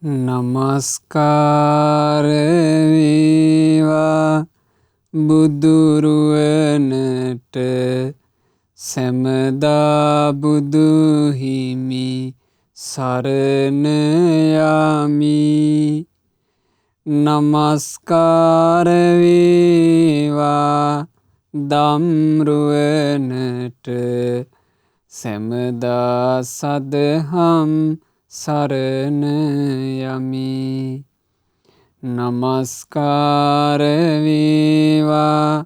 නමස්කාර වේවා බුදුරුවනට සැමදා බුදු හිමි සරණ යමි. නමස්කාර වේවා ධම්රුවනට සැමදා සදහම් සරණ යමි. නමස්කාර වේවා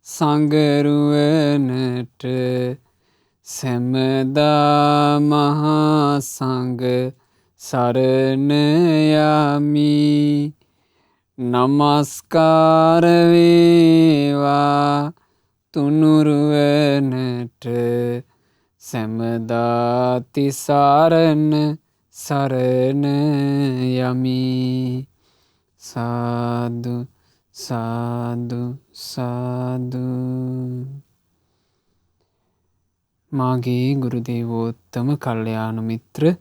සංඝරුවනට සැමදා මහා සංඝ සරණ යමි. නමස්කාර වේවා තුනුරුවනට සැමදා තිසරණ සරණ යමි. සාදු සාදු සාදු. මාගේ ගුරු දේවෝත්තම කල්යාණ මිත්‍ර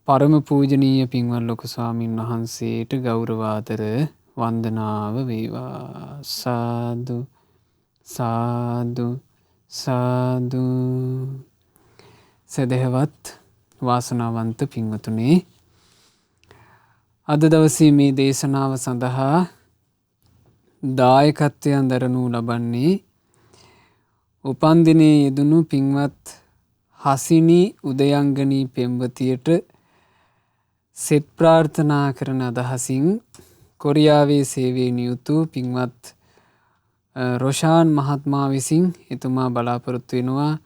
පරම පූජනීය පින්වත් ලොකු ස්වාමීන් වහන්සේට ගෞරවාදර වන්දනාව වේවා. සාදු සාදු සාදු. සදහවත් වාසනාවන්ත පින්වතුනේ, අද දවසේ මේ දේශනාව සඳහා දායකත්වයන් දරනු ලබන්නේ උපන්දිනයේ යෙදුණු පින්වත් හසිනි උදයංගනී පෙම්වතියට සෙත් ප්‍රාර්ථනා කරන අදහසින් කොරියාවේ සේවයේ නියුතු පින්වත් රොෂාන් මහත්මයා විසින් එතුමා බලාපොරොත්තු වෙනවා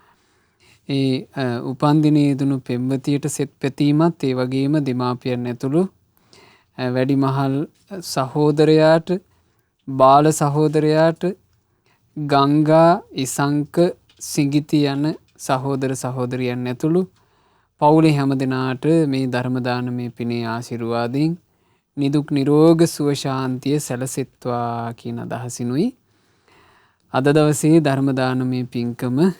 ඒ උපන්දිනයේ යෙදුණු පෙම්වතියට සෙත් පැතීමත් ඒ වගේම දෙමාපියන් ඇතුළු වැඩිමහල් සහෝදරයාට බාල සහෝදරයාට ගංගා ඉසංක සිඟිති යන සහෝදර සහෝදරියන් ඇතුළු පවුලේ හැම දෙනාට මේ ධර්ම දානමය පිනේ ආශිර්වාදයෙන් නිදුක් නිරෝග සුව ශාන්තිය සැලසෙත්වා කියන අදහසිනුයි අද දවසේ ධර්ම දානමය පින්කම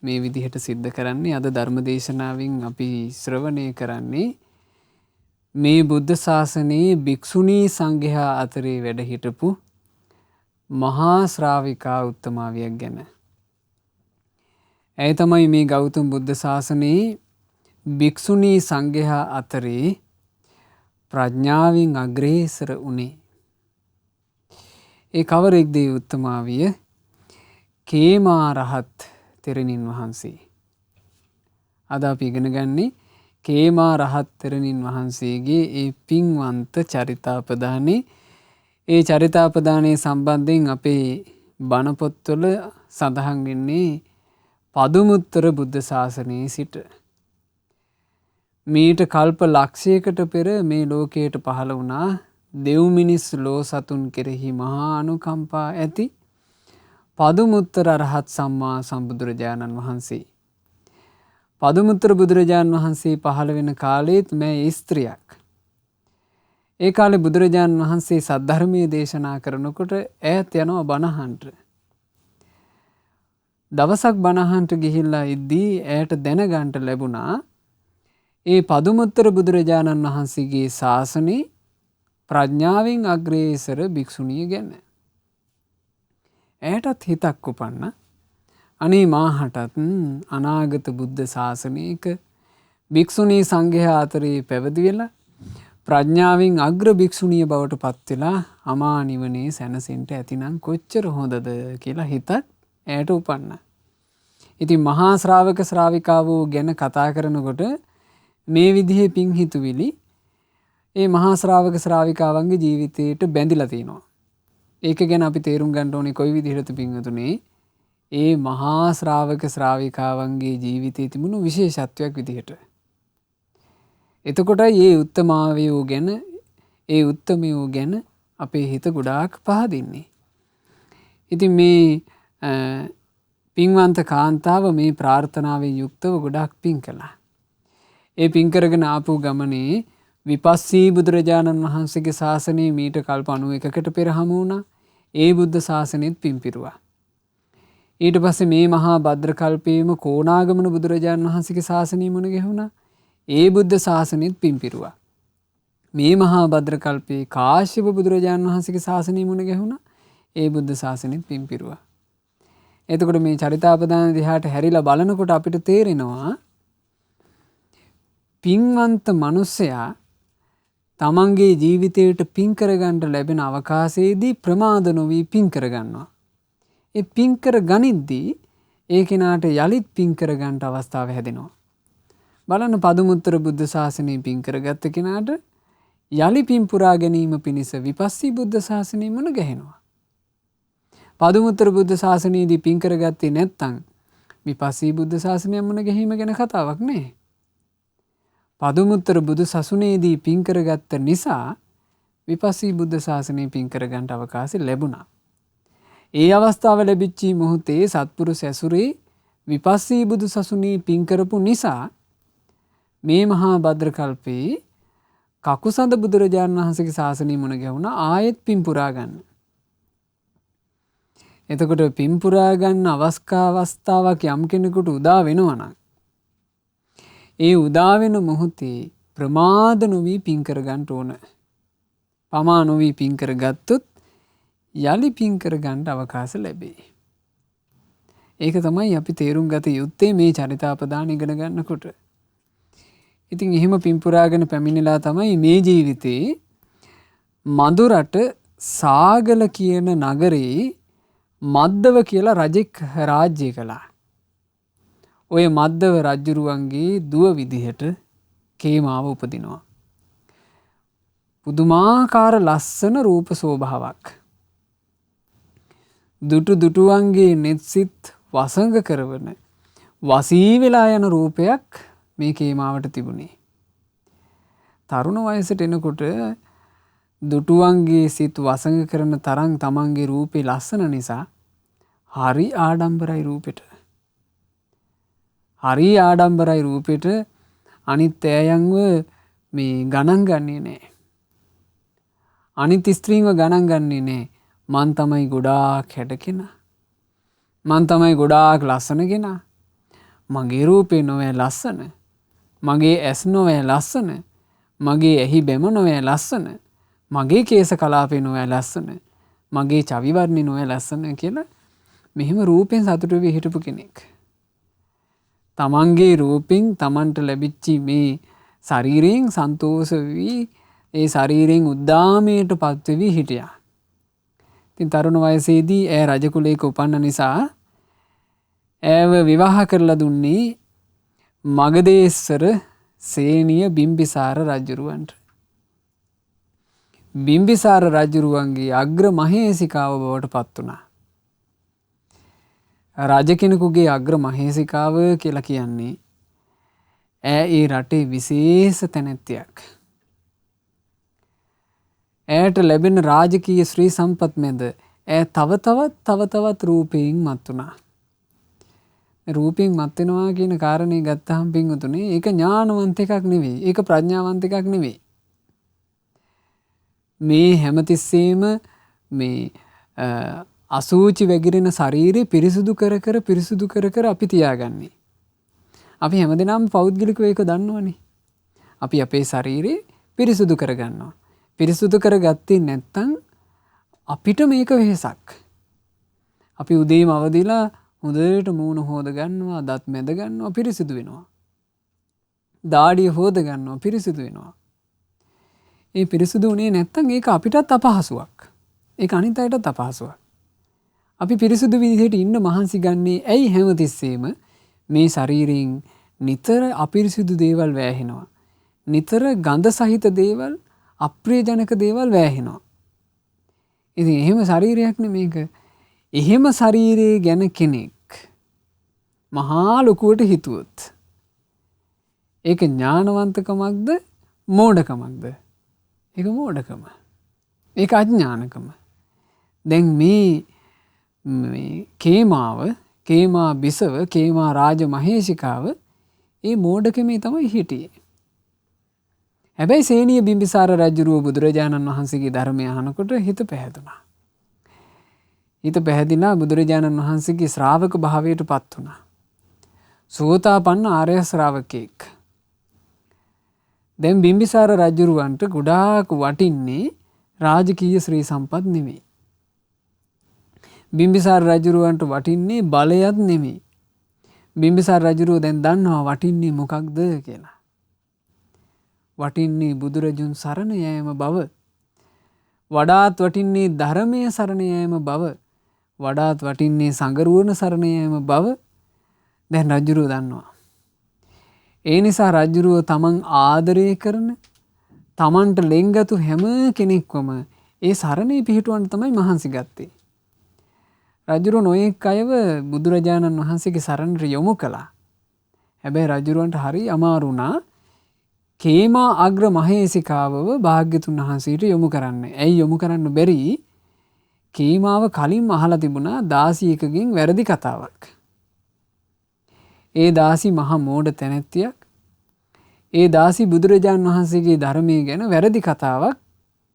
මේ විදිහට සිද්ධ කරන්නේ. අද ධර්ම දේශනාවෙන් අපි ශ්‍රවණය කරන්නේ මේ බුද්ධ ශාසනයේ භික්ෂුණී සංඝයා අතරේ වැඩ හිටපු මහා ශ්‍රාවිකා උත්තමාවියක් ගැන. ඇය තමයි මේ ගෞතම බුද්ධ ශාසනයේ භික්ෂුණී සංඝයා අතරේ ප්‍රඥාවෙන් අග්‍රේසර වුණේ. ඒ කවරෙක්ද ඒ උත්තමාවිය? කේමා රහත් තෙරණින් වහන්සේ. අද අපි ඉගෙන ගන්නේ කේමා රහත් තෙරණින් වහන්සේගේ ඒ පින්වන්ත චරිතාපදානේ. ඒ චරිතාපදානයේ සම්බන්ධයෙන් අපේ බණ පොත්වල සඳහන් වෙන්නේ පදුමුත්තර බුද්ධ ශාසනයේ සිට මීට කල්ප ලක්ෂයකට පෙර මේ ලෝකයට පහළ වුණා දෙව් මිනිස් ලෝ සතුන් කෙරෙහි මහා අනුකම්පා ඇති පදුමුත්තර රහත් සම්මා සම්බුදුරජාණන් වහන්සේ. පදුමුත්තර බුදුරජාණන් වහන්සේ පහළ වෙන කාලෙත් මේ ස්ත්‍රියක්. ඒ කාලේ බුදුරජාණන් වහන්සේ සද්ධර්මයේ දේශනා කරනකොට ඈත් යනවා බණහන්ට. දවසක් බණහන්ට ගිහිල්ලා ඉද්දී ඈට දැනගන්න ලැබුණා ඒ පදුමුත්තර බුදුරජාණන් වහන්සේගේ ශාසනේ ප්‍රඥාවෙන් අග්‍රේසර භික්ෂුණිය ගැන. ඈටත් හිතක් උපන්න අනේ මාහටත් අනාගත බුද්ධ ශාසනයක භික්ෂුණී සංඝයා අතරේ පැවිදි වෙලා ප්‍රඥාවෙන් අග්‍ර භික්ෂුණිය බවට පත් වෙලා අමා නිවනේ සැනසෙන්න ඇතිනම් කොච්චර හොඳද කියලා හිතක් ඈට උපන්න. ඉතින් මහා ශ්‍රාවක ශ්‍රාවිකාවෝ ගැන කතා කරනකොට මේ විදිහේ පිං හිතුවිලි ඒ මහා ශ්‍රාවක ශ්‍රාවිකාවන්ගේ ජීවිතයට බැඳිලා තියෙනවා. ඒක ගැන අපි තේරුම් ගන්න ඕනේ කොයි විදිහටද පින්වතුනේ ඒ මහා ශ්‍රාවක ශ්‍රාවිකාවන්ගේ ජීවිතයේ තිබුණු විශේෂත්වයක් විදිහට. එතකොටයි මේ උත්තමාවියෝ ගැන ඒ උත්තමයෝ ගැන අපේ හිත ගොඩාක් පහදින්නේ. ඉතින් මේ පින්වන්ත කාන්තාව මේ ප්‍රාර්ථනාවෙන් යුක්තව ගොඩාක් පින් කළා. ඒ පින් කරගෙන ආපු ගමනේ විපස්සී බුදුරජාණන් වහන්සේගේ ශාසනය මීට කල්ප 91කට පෙර හමු වුණා. ඒ බුද්ධ ශාසනයත් පින්පිරුවා. ඊට පස්සේ මේ මහා භද්‍ර කල්පයේම කොණාගමන බුදුරජාණන් වහන්සේගේ ශාසනය මුණ ගැහුණා. ඒ බුද්ධ ශාසනයත් පින්පිරුවා. මේ මහා භද්‍ර කල්පේ කාශ්‍යප බුදුරජාණන් වහන්සේගේ ශාසනය මුණ ගැහුණා. ඒ බුද්ධ ශාසනෙත් පිම්පිරුවා. එතකොට මේ චරිතාපදාන දිහාට හැරිලා බලනකොට අපිට තේරෙනවා පින්වන්ත මිනිසයා තමන්ගේ ජීවිතයට පින් කරගන්න ලැබෙන අවකාශයේදී ප්‍රමාද නොවි පින් කරගන්නවා. ඒ පින් කර ගනිද්දී ඒ කෙනාට යලිත් පින් කරගන්න අවස්ථාව හැදෙනවා. බලන්න පදුමුත්තර බුද්ධ ශාසනය පින් කරගත්ත කෙනාට යලි පින් පුරා ගැනීම පිණිස විපස්සී බුද්ධ ශාසනය මුණ ගැහෙනවා. පදුමුත්තර බුද්ධ ශාසනයේදී පින් කරගත්තේ නැත්නම් විපස්සී බුද්ධ ශාසනය මුණ ගැහිම ගැන කතාවක් නෑ. පදුමුත්තර බුදු සසුනේදී පින් කරගත්ත නිසා විපස්සී බුද්ධ ශාසනය පින් කරගන්න අවකාශය ලැබුණා. ඒ අවස්ථාව ලැබිච්ච මොහොතේ සත්පුරුෂ ඇසුරේ විපස්සී බුදු සසුනේ පින් කරපු නිසා මේ මහා භද්‍ර කල්පේ කකුසඳ බුදුරජාණන් වහන්සේගේ ශාසනය මුණ ගැහුණා ආයෙත් පින් පුරා ගන්න. එතකොට පින් පුරා ගන්න අවස්ථාවක් යම් කෙනෙකුට උදා වෙනවා නම් ඒ උදා වෙන මොහොතේ ප්‍රමාද නොවි පින් කර ගන්න ඕන. පමා නොවි පින් කරගත්තොත් යලි පින් කර ගන්න අවකාශ ලැබේ. ඒක තමයි අපි තේරුම් ගත යුත්තේ මේ චරිතාපදාන ඉගෙන ගන්නකොට. ඉතින් එහෙම පින් පුරාගෙන පැමිණිලා තමයි මේ ජීවිතේ මදුරට සාගල කියන නගරේ මද්දව කියලා රජෙක් රාජ්‍ය කළා. ඔය මද්දව රජුරුවන්ගේ දුව විදිහට කේමාව උපදිනවා. පුදුමාකාර ලස්සන රූප සෝභාවක්. දුටු දුටුවන්ගේ නෙත්සිත් වසඟ කරවන වසී වෙලා යන රූපයක් මේ කේමාවට තිබුණේ. තරුණ වයසට එනකොට දුටුවන්ගේ සිත් වසඟ කරන තරම් තමන්ගේ රූපේ ලස්සන නිසා හරි ආඩම්බරයි රූපෙට. හරි ආඩම්බරයි රූපෙට අනිත් ඇයන්ව මේ ගණන් ගන්නේ නෑ. අනිත් ස්ත්‍රීන්ව ගණන් ගන්නේ නෑ. මං තමයි ගොඩාක් හැඩකෙනා. මං තමයි ගොඩාක් ලස්සන කෙනා. මගේ රූපේ නොවේ ලස්සන. මගේ ඇස් නොවේ ලස්සන. මගේ ඇහි බැම නොවේ ලස්සන. මගේ කේස කලාපේ නොවේ ලස්සන. මගේ චවිවර්ණේ නොවේ ලස්සන කියලා මෙහෙම රූපෙන් සතුටු වෙ හිටපු කෙනෙක්. තමන්ගේ රූපෙන් තමන්ට ලැබිච්ච මේ ශරීරයෙන් සන්තෝෂ වී ඒ ශරීරයෙන් උද්දාමයට පත් වෙවි හිටියා. ඉතින් තරුණ වයසේදී ඈ රජ කුලයක උපන්න නිසා ඈව විවාහ කරලා දුන්නේ මගධේශ්වර සේනිය බිම්බිසාර රජුරවන්ට. බිම්බිසාර රජුරුවන්ගේ අග්‍ර මහේසිකාව බවට පත් වුණා. රජ කෙනෙකුගේ අග්‍ර මහේසිකාව කියලා කියන්නේ ඈ ඒ රටේ විශේෂ තැනැත්තියක්. ඇයට ලැබෙන රාජකීය ශ්‍රී සම්පත් මැද ඈ තව තවත් රූපයෙන් මත් වුණා. රූපයෙන් මත් වෙනවා කියන කාරණේ ගත්තාම පින්වතුනි ඒක ඥානවන්ත එකක් නෙවෙයි. ඒක ප්‍රඥාවන්ත එකක් නෙවෙයි. මේ හැමතිස්සෙම මේ අසූචි වැగిරෙන ශරීරය පිරිසුදු කර අපි තියාගන්නේ. අපි හැමදෙනාම පෞද්ගලිකව ඒක දන්නවනේ. අපි අපේ ශරීරය පිරිසුදු කරගන්නවා. පිරිසුදු කරගත්තේ නැත්නම් අපිට මේක වෙහසක්. අපි උදේම අවදිලා හොඳට මූණ හොද ගන්නවා, දත් මැද ගන්නවා, පිරිසුදු වෙනවා. දාඩිය හොද ගන්නවා, පිරිසුදු වෙනවා. ඒ පිරිසුදු වුණේ නැත්නම් ඒක අපිටත් අපහසුයක්. ඒක අනිත් අයටත් අපහසුවක්. අපි පිරිසුදු විදිහට ඉන්න මහන්සි ගන්නේ ඇයි හැමතිස්සෙම මේ ශරීරයෙන් නිතර අපිරිසුදු දේවල් වැහෙනවා. නිතර ගඳ සහිත දේවල්, අප්‍රියජනක දේවල් වැහෙනවා. ඉතින් එහෙම ශරීරයක් නෙමේක. එහෙම ශරීරයේ ගැන කෙනෙක් මහා ලොකුවට හිතුවොත් ඒක ඥානවන්තකමක්ද මෝඩකමක්ද? ඒක මෝඩකම. ඒක අඥානකම. දැන් මේ කේමා බිසව, කේමා රාජ මහේෂිකාව ඒ මෝඩකමේ තමයි හිටියේ. හැබැයි සේනිය බිම්බිසාර රජුරුව බුදුරජාණන් වහන්සේගේ ධර්මය අහනකොට හිත පැහැදුනා. හිත පැහැදිලා බුදුරජාණන් වහන්සේගේ ශ්‍රාවක භාවයට පත් වුණා. සෝතාපන්න ආර්ය ශ්‍රාවකෙක්. දැන් බිම්බිසාර රජුරවන්ට ගොඩාක් වටින්නේ රාජකීය ශ්‍රී සම්පත් නෙමෙයි. බිම්බිසාර රජුරවන්ට වටින්නේ බලයත් නෙමෙයි. බිම්බිසාර රජුරුව දැන් දන්නවා වටින්නේ මොකක්ද කියලා. වටින්නේ බුදුරජුන් සරණ යෑම බව. වඩාත් වටින්නේ ධර්මය සරණ යෑම බව. වඩාත් වටින්නේ සංගරුවන සරණ යෑම බව දැන් රජුරුව දන්නවා. ඒ නිසා රජුරුව තමන් ආදරය කරන තමන්ට ලෙන්ගතු හැම කෙනෙක්වම ඒ සරණේ පිහිටුවන්න තමයි මහන්සි ගත්තේ. රජුරුව නොයෙක් අයව බුදුරජාණන් වහන්සේගේ සරණට යොමු කළා. හැබැයි රජුරුවන්ට හරි අමාරු වුණා කේමා අග්‍ර මහේසිකාවව භාග්‍යතුන් වහන්සේට යොමු කරන්න. ඇයි යොමු කරන්න බැරි? කේමාව කලින් අහලා තිබුණා දාසියකගෙන් වැරදි කතාවක්. ඒ දාසි මහා මෝඩ තැනැත්තියක්. ඒ දාසි බුදුරජාණන් වහන්සේගේ ධර්මයේ ගැන වැරදි කතාවක්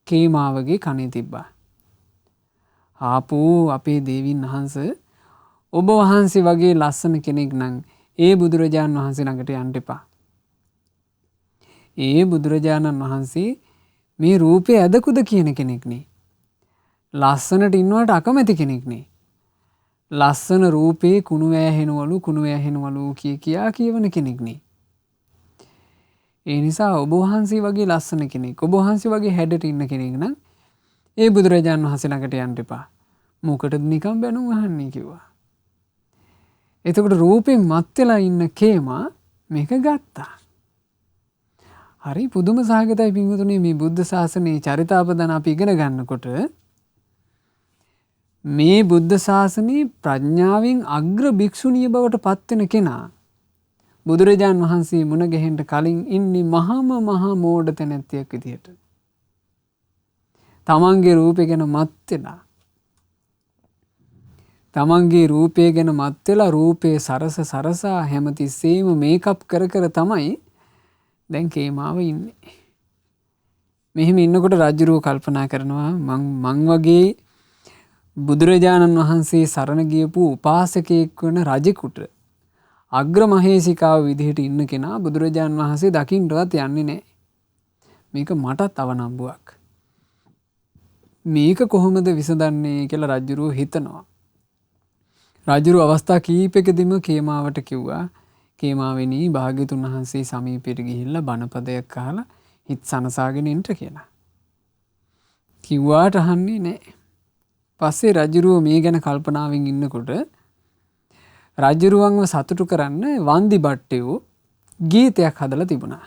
කේමාවගේ කනේ තිබ්බා. ආපෝ අපේ දේවින් වහන්ස ඔබ වහන්සේ වගේ ලස්සන කෙනෙක් නම් ඒ බුදුරජාණන් වහන්සේ ළඟට යන්න එපා. ඒ බුදුරජාණන් වහන්සේ මේ රූපේ ඇදකුද කියන කෙනෙක් නේ. ලස්සනට ඉන්නවට අකමැති කෙනෙක් නේ. ලස්සන රූපේ කුණු වැහෙනවලු කියා කියවන කෙනෙක් නේ. ඒ නිසා ඔබ වහන්සේ වගේ ලස්සන කෙනෙක්, ඔබ වහන්සේ වගේ හැඩට ඉන්න කෙනෙක් නම් ඒ බුදුරජාණන් වහන්සේ ළඟට යන්න එපා. මොකටද නිකම් බැනුම් අහන්නේ කිව්වා. එතකොට රූපෙන් මත් වෙලා ඉන්න කේමා මේක ගත්තා. හරි පුදුම සහගතයි පින්වතුනි මේ බුද්ධ ශාසනයේ චරිතාපදන අපි ඉගෙන ගන්නකොට මේ බුද්ධ ශාසනයේ ප්‍රඥාවෙන් අග්‍ර භික්ෂුණිය බවට පත්වෙන කෙනා බුදුරජාන් වහන්සේ මුණ ගැහෙන්න කලින් ඉන්නේ මහා මෝඩ තැනැත්තියක් විදියට. තමන්ගේ රූපේ ගැන මත් වෙලා තමන්ගේ රූපය ගැන මත් වෙලා රූපේ සරසා හැමතිස්සෙම මේකප් කර තමයි දැන් කේමාව ඉන්නේ. මෙහෙම ඉන්නකොට රජුරෝ කල්පනා කරනවා මං වගේ බුදුරජාණන් වහන්සේ සරණ ගියපු උපාසකයෙක් වන රජෙකුට අග්‍ර මහේසිකාව විදිහට ඉන්න කෙනා බුදුරජාණන් වහන්සේ දකින්නවත් යන්නේ නැහැ. මේක මටත් අවනම්බුවක්. මේක කොහොමද විසඳන්නේ කියලා රජුරෝ හිතනවා. රජුරෝ අවස්ථා කීපයකදීම කේමාවට කිව්වා කේමාවෙනි භාග්‍යතුන් වහන්සේ සමීපයට ගිහිල්ලා බණපදයක් අහලා හිත සනසාගෙන ඉන්න කියලා. කිව්වාට අහන්නේ නැහැ. පස්සේ රජුරුව මේ ගැන කල්පනාවෙන් ඉන්නකොට රජුරුවන්ව සතුටු කරන්න වන්දි බට්ටයෝ ගීතයක් හදලා තිබුණා.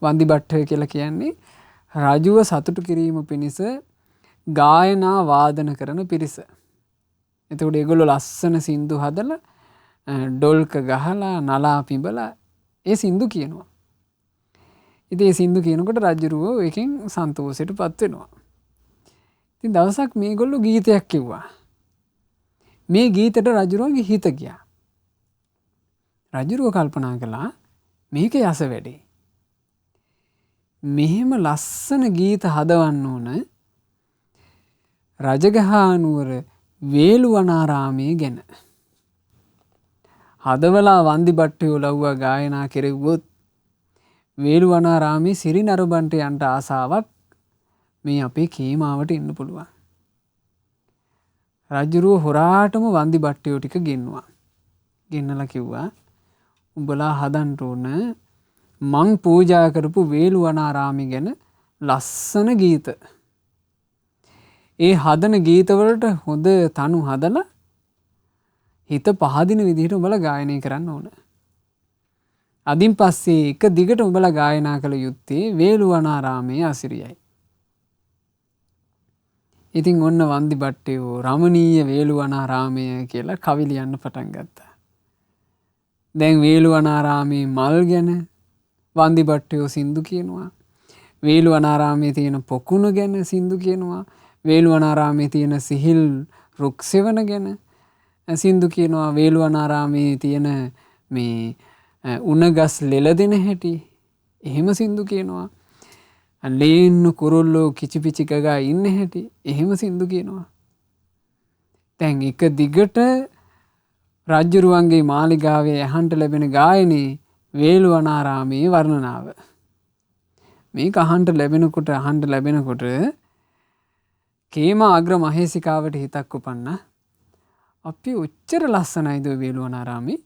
වන්දි බට්ටය කියලා කියන්නේ රජුව සතුටු කිරීම පිණිස ගායනා වාදන කරන පිරිස. එතකොට ඒගොල්ලෝ ලස්සන සින්දු හදලා ඩොල්ක ගහලා නලා පිඹලා ඒ සින්දු කියනවා. ඉතින් ඒ සින්දු කියනකොට රජුරුව ඒකෙන් සන්තෝෂයටපත් වෙනවා. ඉතින් දවසක් මේගොල්ලෝ ගීතයක් කිව්වා. මේ ගීතෙට රජුරුවන්ගේ හිත ගියා. රජුරුව කල්පනා කළා මේක යස වැඩේ. මෙහෙම ලස්සන ගීත හදවන්න ඕන රජගහනුවර වේළුවනාරාමයේ ගැන. හදවලා වන්දි බට්ටයෝ ලව්වා ගායනා කෙරෙව්වොත් වේළුවනාරාමේ සිරි නරඹන්ට යන්න ආසාවක් මේ අපේ කේමාවට ඉන්න පුළුවන්. රජුරුව හොරාටම වන්දි බට්ටයෝ ටික ගෙන්නවා. ගෙන්නලා කිව්වා උඹලා හදන්න ඕන මං පූජා කරපු වේළුවනාරාමේ ගැන ලස්සන ගීත. ඒ හදන ගීතවලට හොඳ තනු හදලා හිත පහදින විදිහට උඹලා ගායනය කරන්න ඕන. අදින් පස්සේ එක දිගට උඹලා ගායනා කළ යුත්තේ වේළුවනාරාමයේ අසිරියයි. ඉතින් ඔන්න වන්දි බට්ටයෝ රමණීය වේළුවනාරාමය කියලා කවි ලියන්න පටන් ගත්තා. දැන් වේළුවනාරාමේ මල් ගැන වන්දි බට්ටයෝ සින්දු කියනවා. වේළුවනාරාමේ තියෙන පොකුණ ගැන සින්දු කියනවා. වේළුවනාරාමේ තියෙන සිහිල් රුක් සෙවන ගැන සින්දු කියනවා. වේළුවනාරාමේ තියෙන මේ උණගස් ලෙලදෙන හැටි එහෙම සින්දු කියනවා. ලේන්නු කුරුල්ලෝ කිචිපිචි ගගා ඉන්න හැටි එහෙම සින්දු කියනවා. දැන් එක දිගට රජ්ජුරුවන්ගේ මාලිගාවේ ඇහන්ට ලැබෙන ගායනේ වේළුවනාරාමේ වර්ණනාව. මේක අහන්න ලැබෙනකොට කේම අග්‍ර මහේසිකාවට හිතක් උපන්න. අපි ඔච්චර ලස්සනයිද වේළුවනාරාමේ?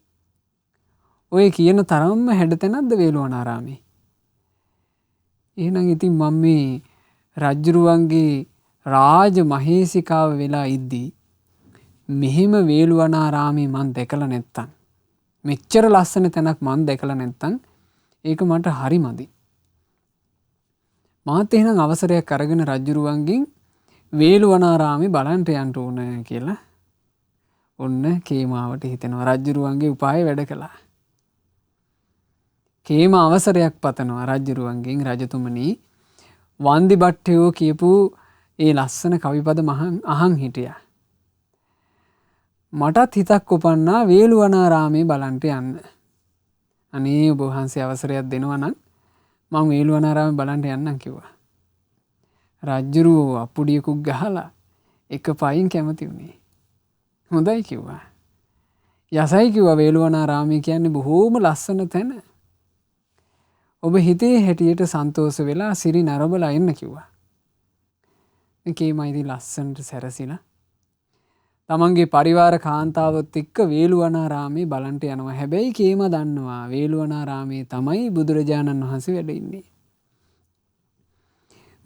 ඔය කියන තරම්ම හැඩතැනක්ද වේළුවනාරාමේ? එහෙනම් ඉතින් මම මේ රජ්ජුරුවන්ගේ රාජ මහේසිකාව වෙලා ඉද්දී මෙහෙම වේළුවනාරාමේ මං දැකලා නැත්තම්, මෙච්චර ලස්සන තැනක් මං දැකලා නැත්තම් ඒක මට හරි මදි. මාත් එහෙනම් අවසරයක් අරගෙන රජ්ජුරුවන්ගෙන් වේළුවනාරාමේ බලන්ට යන්න ඕන කියලා ඔන්න කේමාවට හිතෙනවා. රජ්ජුරුවන්ගේ උපාය වැඩ කළා. කේම අවසරයක් පතනවා රජ්ජුරුවන්ගෙන්, රජතුමනි වන්දිභට්ටයෝ කියපු ඒ ලස්සන කවිපද අහන් හිටියා. මටත් හිතක් උපන්නා වේළුවනාරාමේ බලන්ට යන්න. අනේ ඔබ වහන්සේ අවසරයක් දෙනවා නම් මං වේළුවනාරාමේ බලන්ට යන්නම් කිව්වා. රජ්ජුරුවෝ අප්පුඩියකුත් ගහලා එක පයින් කැමති වුණේ. හොඳයි කිව්වා. යසයි කිව්වා වේළුවනාරාමේ කියන්නේ බොහෝම ලස්සන තැන. ඔබ හිතේ හැටියට සන්තෝෂ වෙලා සිරි නරඹලා එන්න කිව්වා. කේම ඉතින් ලස්සනට සැරසිලා තමන්ගේ පරිවාර කාන්තාවත් එක්ක වේළුවනාරාමේ බලන්ට යනවා. හැබැයි කේම දන්නවා වේළුවනාරාමේ තමයි බුදුරජාණන් වහන්සේ වැඩ ඉන්නේ.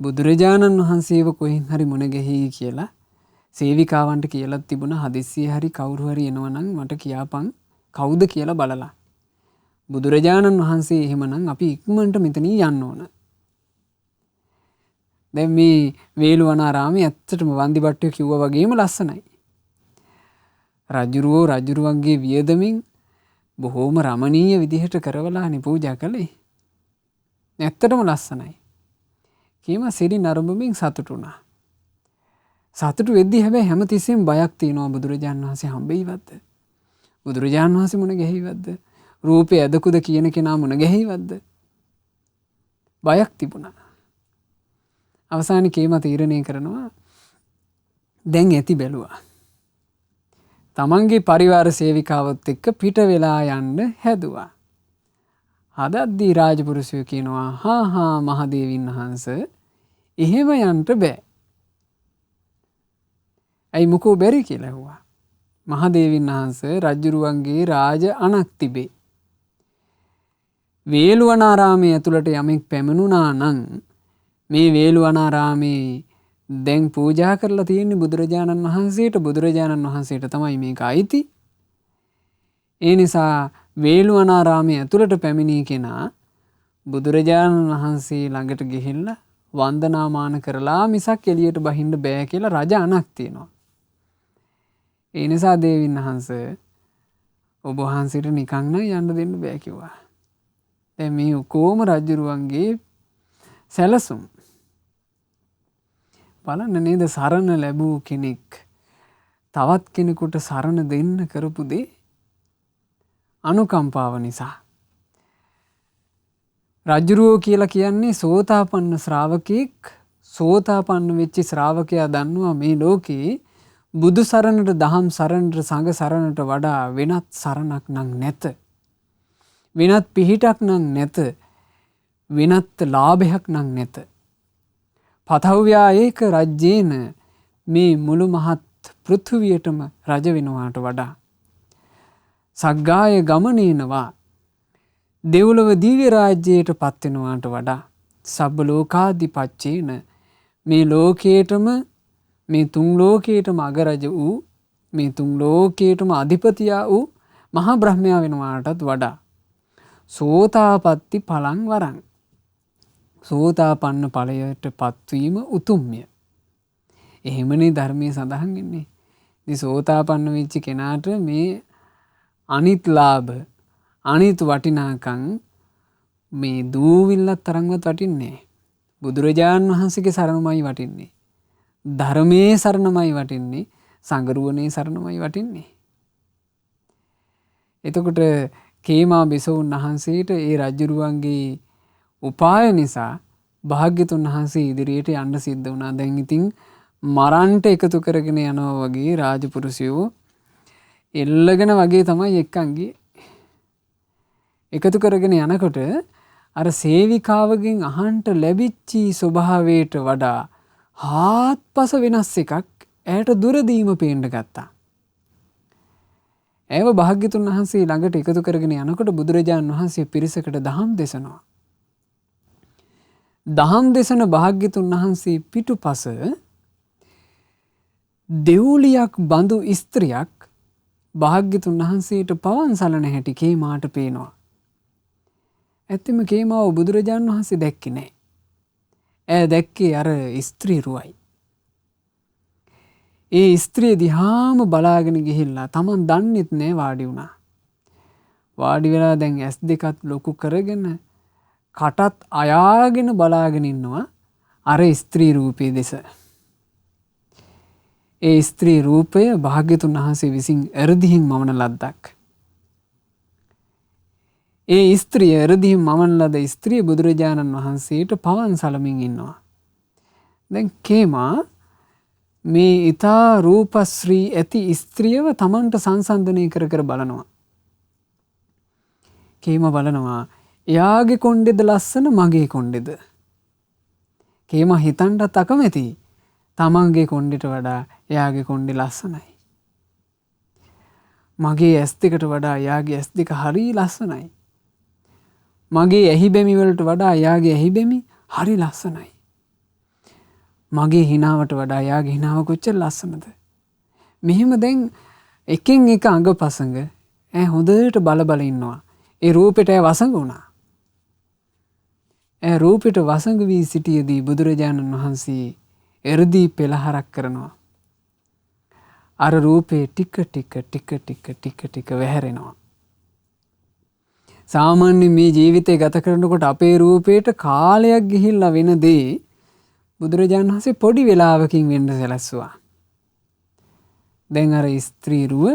බුදුරජාණන් වහන්සේව කොහෙන් හරි මුණ ගැහී කියලා සේවිකාවන්ට කියලා තිබුණා, හදිස්සියේ හරි කවුරු හරි එනවනම් මට කියාපන් කවුද කියලා බලලා. බුදුරජාණන් වහන්සේ එහෙමනම් අපි ඉක්මනට මෙතනින් යන්න ඕන. දැන් මේ වේළුවනාරාමේ ඇත්තටම වන්දිභට්ටයෝ කිව්වා වගේම ලස්සනයි. රජ්ජුරුවන්ගේ වියදමින් බොහෝම රමණීය විදිහට කරවලානේ පූජා කළේ. ඇත්තටම ලස්සනයි. කේම සිරි නරඹමින් සතුටු වුණා. සතුටු වෙද්දී හැබැයි හැමතිස්සෙම බයක් තියෙනවා. බුදුරජාණන් වහන්සේ හම්බෙයිවත්ද? බුදුරජාණන් වහන්සේ මුණ ගැහිවත්ද? රූපේ ඇදකුද කියන කෙනා මුණ ගැහිවත්ද? බයක් තිබුණා. අවසානයේ කේම තීරණය කරනවා දැන් ඇති බැලුවා. තමන්ගේ පරිවාර සේවිකාවත් එක්ක පිට වෙලා යන්න හැදුවා. හදද්දී රාජපුරුෂයෝ කියනවා හා මහදේවින් වහන්සේ එහෙම යන්න බෑ. ඇයි මොකෝ බැරි කියලා ඇහුවා. මහදේවින් වහන්සේ රජ්ජුරුවන්ගේ රාජ අණක් තිබේ. වේළුවනාරාමයේ ඇතුළට යමෙක් පැමිණුණා නම් මේ වේළුවනාරාමේ දැන් පූජා කරලා තියෙන්නේ බුදුරජාණන් වහන්සේට. බුදුරජාණන් වහන්සේට තමයි මේක අයිති. ඒ නිසා වේළුවනාරාමයේ ඇතුළට පැමිණී කෙනා බුදුරජාණන් වහන්සේ ළඟට ගිහිල්ලා වන්දනාමාන කරලා මිසක් එළියට බහින්න බෑ කියලා රජ අණක් තියෙනවා. ඒ නිසා දේවින් වහන්සේ ඔබ වහන්සේට නිකන් නම් යන්න දෙන්න බෑ කිව්වා. දැන් මේ ඔක්කොම රජුරුවන්ගේ සැලසුම් බලන්න නේද? සරණ ලැබූ කෙනෙක් තවත් කෙනෙකුට සරණ දෙන්න කරපු දේ අනුකම්පාව නිසා. රජ්ජුරුවෝ කියලා කියන්නේ සෝතාපන්න ශ්‍රාවකෙක්. සෝතාපන්න වෙච්ච ශ්‍රාවකයා දන්නවා මේ ලෝකේ බුදු සරණට, දහම් සරණට, සංඝ සරණට වඩා වෙනත් සරණක් නම් නැත. වෙනත් පිහිටක් නම් නැත. වෙනත් ලාභයක් නම් නැත. පතව්‍යා ඒක රජ්‍යේන මේ මුළු මහත් පෘථුවියටම රජ වෙනවාට වඩා සග්ගාය ගමනේනවා දෙව්ලොව දිව්‍ය රාජ්‍යයට පත් වෙනවාට වඩා සබ්බ ලෝකාධිපච්චේන මේ ලෝකේටම, මේ තුන් ලෝකේටම අගරජ වූ, මේ තුන් ලෝකේටම අධිපතියා වූ මහා බ්‍රහ්මයා වෙනවාටත් වඩා සෝතාපට්ටි ඵලං වරං, සෝතාපන්න ඵලයට පත්වීම උතුම්ය. එහෙමනේ ධර්මයේ සඳහන් වෙන්නේ. ඉතින් සෝතාපන්න වෙච්ච කෙනාට මේ අනිත් ලාභ, අනිත් වටිනාකම් මේ දූවිල්ලක් තරම්වත් වටින්නේ නැහැ. බුදුරජාණන් වහන්සේගේ සරණමයි වටින්නේ. ධර්මයේ සරණමයි වටින්නේ. සංගරුවනේ සරණමයි වටින්නේ. එතකොට කේමා බිසවුන් වහන්සේට ඒ රජුරුවන්ගේ උපාය නිසා භාග්‍යතුන් වහන්සේ ඉදිරියට යන්න සිද්ධ වුණා. දැන් ඉතින් මරන්ට එකතු කරගෙන යනවා වගේ රාජපුරුෂයෝ එල්ලගෙන වගේ තමයි එක්කන් ගියේ. එකතු කරගෙන යනකොට අර සේවිකාවගෙන් අහන්ට ලැබිච්චි ස්වභාවයට වඩා හාත්පස වෙනස් එකක් ඇයට දුරදීම පේන්න ගත්තා. ඇව භාග්‍යතුන් වහන්සේ ළඟට එකතු කරගෙන යනකොට බුදුරජාණන් වහන්සේ පිරිසකට දහම් දෙසනවා. දහම් දෙසන භාග්‍යතුන් වහන්සේ පිටුපස දෙව්ලියක් බඳු ස්ත්‍රියක් භාග්‍යතුන් වහන්සේට පවන් සලන හැටි කේමාට පේනවා. ඇත්තම කේමාව බුදුරජාණන් වහන්සේ දැක්කේ නෑ. ඇය දැක්කේ අර ස්ත්‍රී රුවයි. ඒ ස්ත්‍රිය දිහාම බලාගෙන ගිහිල්ලා තමන් දන්නෙත් නෑ වාඩි වුණා. වාඩි වෙලා දැන් ඇස් දෙකත් ලොකු කරගෙන කටත් අයාගෙන බලාගෙන ඉන්නවා අර ස්ත්‍රී රූපයේ දෙස. ඒ ස්ත්‍රී රූපය භාග්‍යතුන් වහන්සේ විසින් එරදිහින් මවන ලද්දක්. ඒ ස්ත්‍රිය එරදිහින් මවන ලද ස්ත්‍රිය බුදුරජාණන් වහන්සේට පවන් සලමින් ඉන්නවා. දැන් කේමා මේ ඊතා රූපශ්‍රී ඇති ස්ත්‍රියව තමන්ට සංසන්දනය කර කර බලනවා. කේම බලනවා එයාගේ කොණ්ඩෙද ලස්සන මගේ කොණ්ඩෙද. කේම හිතන්ටත් අකමැති තමන්ගේ කොණ්ඩෙට වඩා එයාගේ කොණ්ඩෙ ලස්සනයි. මගේ ඇස් දෙකට වඩා එයාගේ ඇස් දෙක හරි ලස්සනයි. මගේ ඇහිබැමි වලට වඩා එයාගේ ඇහිබැමි හරි ලස්සනයි. මගේ හිනාවට වඩා එයාගේ හිනාව කොච්චර ලස්සනද. මෙහෙම දැන් එකින් එක අඟපසඟ ඈ හොඳට බල බල ඉන්නවා. ඒ රූපෙට ඇය වසඟ වුණා. ඇය රූපෙට වසඟ වී සිටියේදී බුදුරජාණන් වහන්සේ එරදී පෙළහරක් කරනවා. අර රූපේ ටික ටික වැහැරෙනවා. සාමාන්‍ය මේ ජීවිතය ගත කරනකොට අපේ රූපයට කාලයක් ගිහිල්ලා වෙන දේ බුදුරජාණන් වහන්සේ පොඩි වෙලාවකින් වෙන්න සැලැස්සුවා. දැන් අර ස්ත්‍රී රුව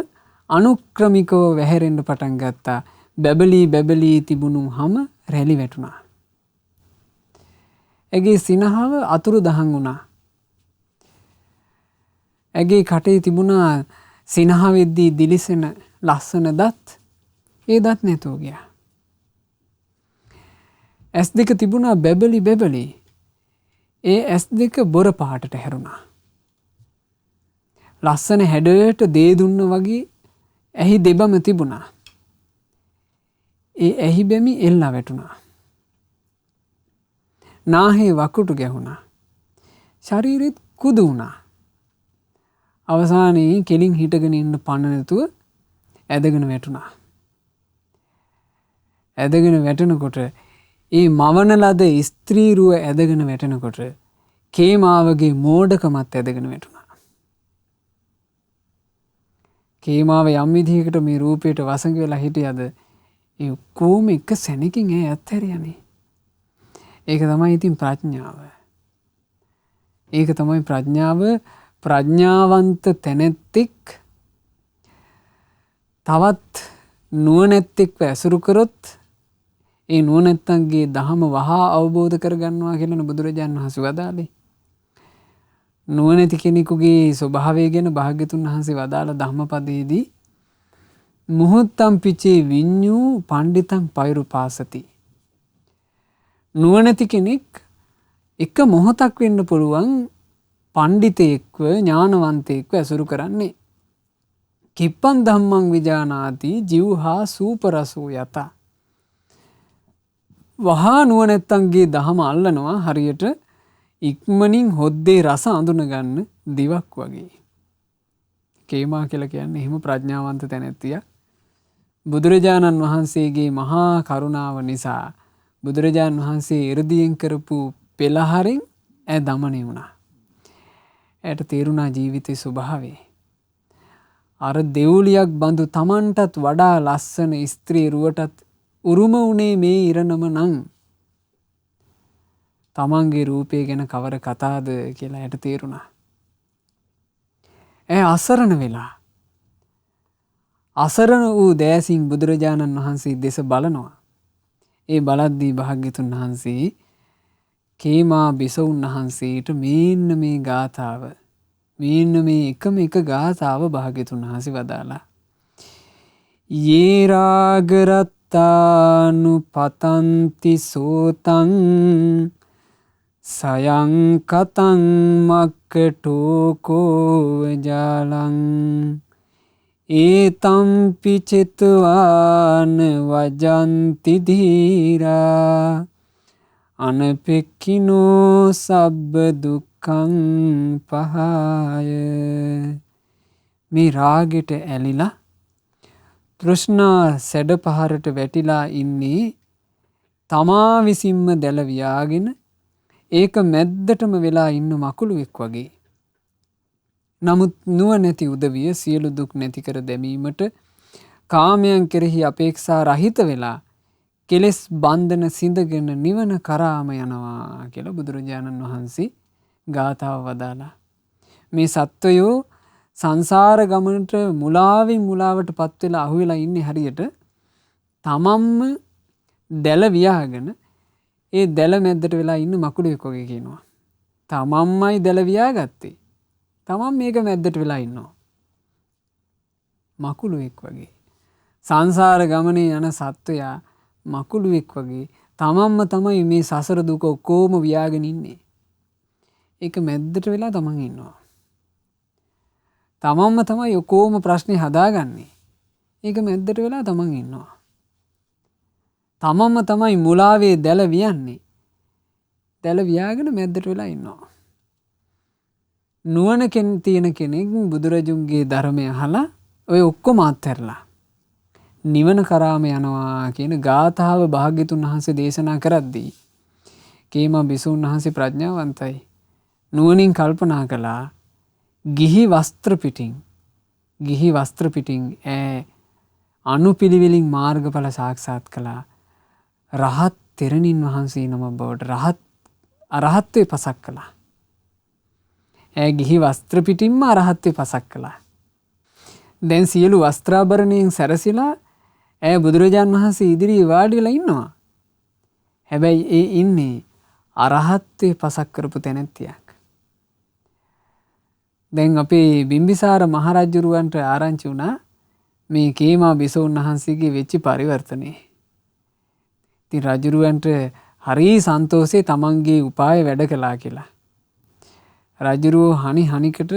අනුක්‍රමිකව වැහැරෙන්න පටන් ගත්තා. බැබලී තිබුණු හැම රැලි වැටුණා. ඇගේ සිනහව අතුරු දහන් වුණා. ඇගේ කටේ තිබුණා සිනහ වෙද්දී දිලිසෙන ලස්සන දත්. ඒ දත් නැතුව ගියා. ඇස් දෙක තිබුණා බැබලි. ඒ ඇස් දෙක බොර පාටට හැරුණා. ලස්සන හැඩයට දේ දුන්න වගේ ඇහි දෙබම තිබුණා. ඒ ඇහි බැමි එල්ලා වැටුණා. නාහේ වකුටු ගැහුණා. ශරීරෙත් කුදු වුණා. අවසානයේ කෙලින් හිටගෙන ඉන්න පණ නැතුව ඇදගෙන වැටුණා. ඇදගෙන වැටෙනකොට ඒ මවන ලද ස්ත්‍රී රුව ඇදගෙන වැටෙනකොට කේමාවගේ මෝඩකමත් ඇදගෙන වැටුණා. කේමාව යම් විදිහකට මේ රූපයට වසඟ වෙලා හිටියද ඒ ඔක්කොම එක සැනකින් ඇය අත්හැරියානේ. ඒක තමයි ඉතින් ප්‍රඥාව. ඒක තමයි ප්‍රඥාව. ප්‍රඥාවන්ත තැනැත්තෙක් තවත් නුවණැත්තෙක්ව ඇසුරු කරොත් ඒ නුවණැත්තන්ගේ දහම වහා අවබෝධ කරගන්නවා කියලා බුදුරජාණන් වහන්සේ වදාළේ. නුවණැති කෙනෙකුගේ ස්වභාවය ගැන භාග්‍යතුන් වහන්සේ වදාළ ධම්මපදයේදී මුහුත්තම් පිචේ විඤ්ඤූ පණ්ඩිතං පෛරුපාසති. නුවණැති කෙනෙක් එක මොහොතක් වෙන්න පුළුවන් පණ්ඩිතයෙක්ව ඥානවන්තයෙක්ව ඇසුරු කරන්නේ. කිප්පං ධම්මං විජානාති ජීවහා සූපරසෝ යත. වහා නුවණැත්තන්ගේ දහම අල්ලනවා හරියට ඉක්මනින් හොද්දේ රස අඳුන ගන්න දිවක් වගේ. කේමා කියලා කියන්නේ එහෙම ප්‍රඥාවන්ත තැනැත්තියක්. බුදුරජාණන් වහන්සේගේ මහා කරුණාව නිසා බුදුරජාණන් වහන්සේ ඉරදීන් කරපු පෙළහරෙන් ඇය දමනය වුණා. ඇයට තේරුණා ජීවිතේ ස්වභාවය. අර දෙව්ලියක් බඳු තමන්ටත් වඩා ලස්සන ස්ත්‍රී රුවටත් උරුම වුණේ මේ ඉරණම නම් තමන්ගේ රූපය ගැන කවර කතාද කියලා ඇයට තේරුණා. ඇය අසරණ වෙලා අසරණ වූ දෑසින් බුදුරජාණන් වහන්සේ දෙස බලනවා. ඒ බලද්දී භාග්‍යතුන් වහන්සේ කේමා බිසවුන් වහන්සේට මේන්න මේ ගාථාව මේන්න මේ එකම එක ගාථාව භාග්‍යතුන් වහන්සේ වදාලා. යේ රාගරත් චිත්තානුපතන්ති සෝතං සයං කතං මක්කටෝකෝ ජාලං ඒතම්පි චිත්වාන වජන්ති ධීරා අනපෙක්ඛිනෝ සබ්බ දුක්ඛං පහය. මේ රාගෙට ඇලිලා තෘෂ්ණා සැඩ පහරට වැටිලා ඉන්නේ තමා විසින්ම දැල වියාගෙන ඒක මැද්දටම වෙලා ඉන්න මකුළුවෙක් වගේ. නමුත් නුවණැති උදවිය සියලු දුක් නැති කර දැමීමට කාමයන් කෙරෙහි අපේක්ෂා රහිත වෙලා කෙලෙස් බන්ධන සිඳගෙන නිවන කරාම යනවා කියලා බුදුරජාණන් වහන්සේ ගාථාව වදාලා. මේ සත්වයෝ සංසාර ගමනට මුලාවෙන් මුලාවට පත් වෙලා අහුවෙලා ඉන්නේ හරියට තමන්ම දැල වියාගෙන ඒ දැල මැද්දට වෙලා ඉන්න මකුළුවෙක් වගේ කියනවා. තමන්මයි දැල වියාගත්තේ. තමන් මේක මැද්දට වෙලා ඉන්නවා. මකුළුවෙක් වගේ. සංසාර ගමනේ යන සත්වයා මකුළුවෙක් වගේ තමන්ම තමයි මේ සසර දුක ඔක්කොම වියාගෙන ඉන්නේ. ඒක මැද්දට වෙලා තමන් ඉන්නවා. තමන්ම තමයි ඔක්කොම ප්‍රශ්නේ හදාගන්නේ. ඒක මැද්දට වෙලා තමන් ඉන්නවා. තමන්ම තමයි මුලාවේ දැල වියන්නේ. දැල වියාගෙන මැද්දට වෙලා ඉන්නවා. නුවණ තියෙන කෙනෙක් බුදුරජුන්ගේ ධර්මය අහලා ඔය ඔක්කොම අත්හැරලා නිවන කරාම යනවා කියන ගාථාව භාග්‍යතුන් වහන්සේ දේශනා කරද්දී කේමා බිසෝන් වහන්සේ ප්‍රඥාවන්තයි. නුවණින් කල්පනා කළා ගිහි වස්ත්‍ර පිටින් අනුපිළිවෙලින් මාර්ගඵල සාක්ෂාත් කළා. රහත් තෙරණින් වහන්සේ නම බවට අරහත්වේ පසක් කළා. ගිහි වස්ත්‍ර පිටින්ම අරහත්වේ පසක් කළා. දැන් සියලු වස්ත්‍රාභරණයෙන් සැරසිලා බුදුරජාන් වහන්සේ ඉදිරියේ වාඩි වෙලා ඉන්නවා. හැබැයි ඒ ඉන්නේ අරහත්වේ පසක් කරපු තැනැත්තියක්. දැන් අපේ බිම්බිසාර මහරජුරුවන්ට ආරංචි වුණා මේ කේමා බිසෝන් වහන්සේගේ වෙච්ච පරිවර්තනය. ඉතින් රජුරුවන්ට හරි සන්තෝෂේ තමන්ගේ උපාය වැඩ කළා කියලා. රජුරුව හනිකට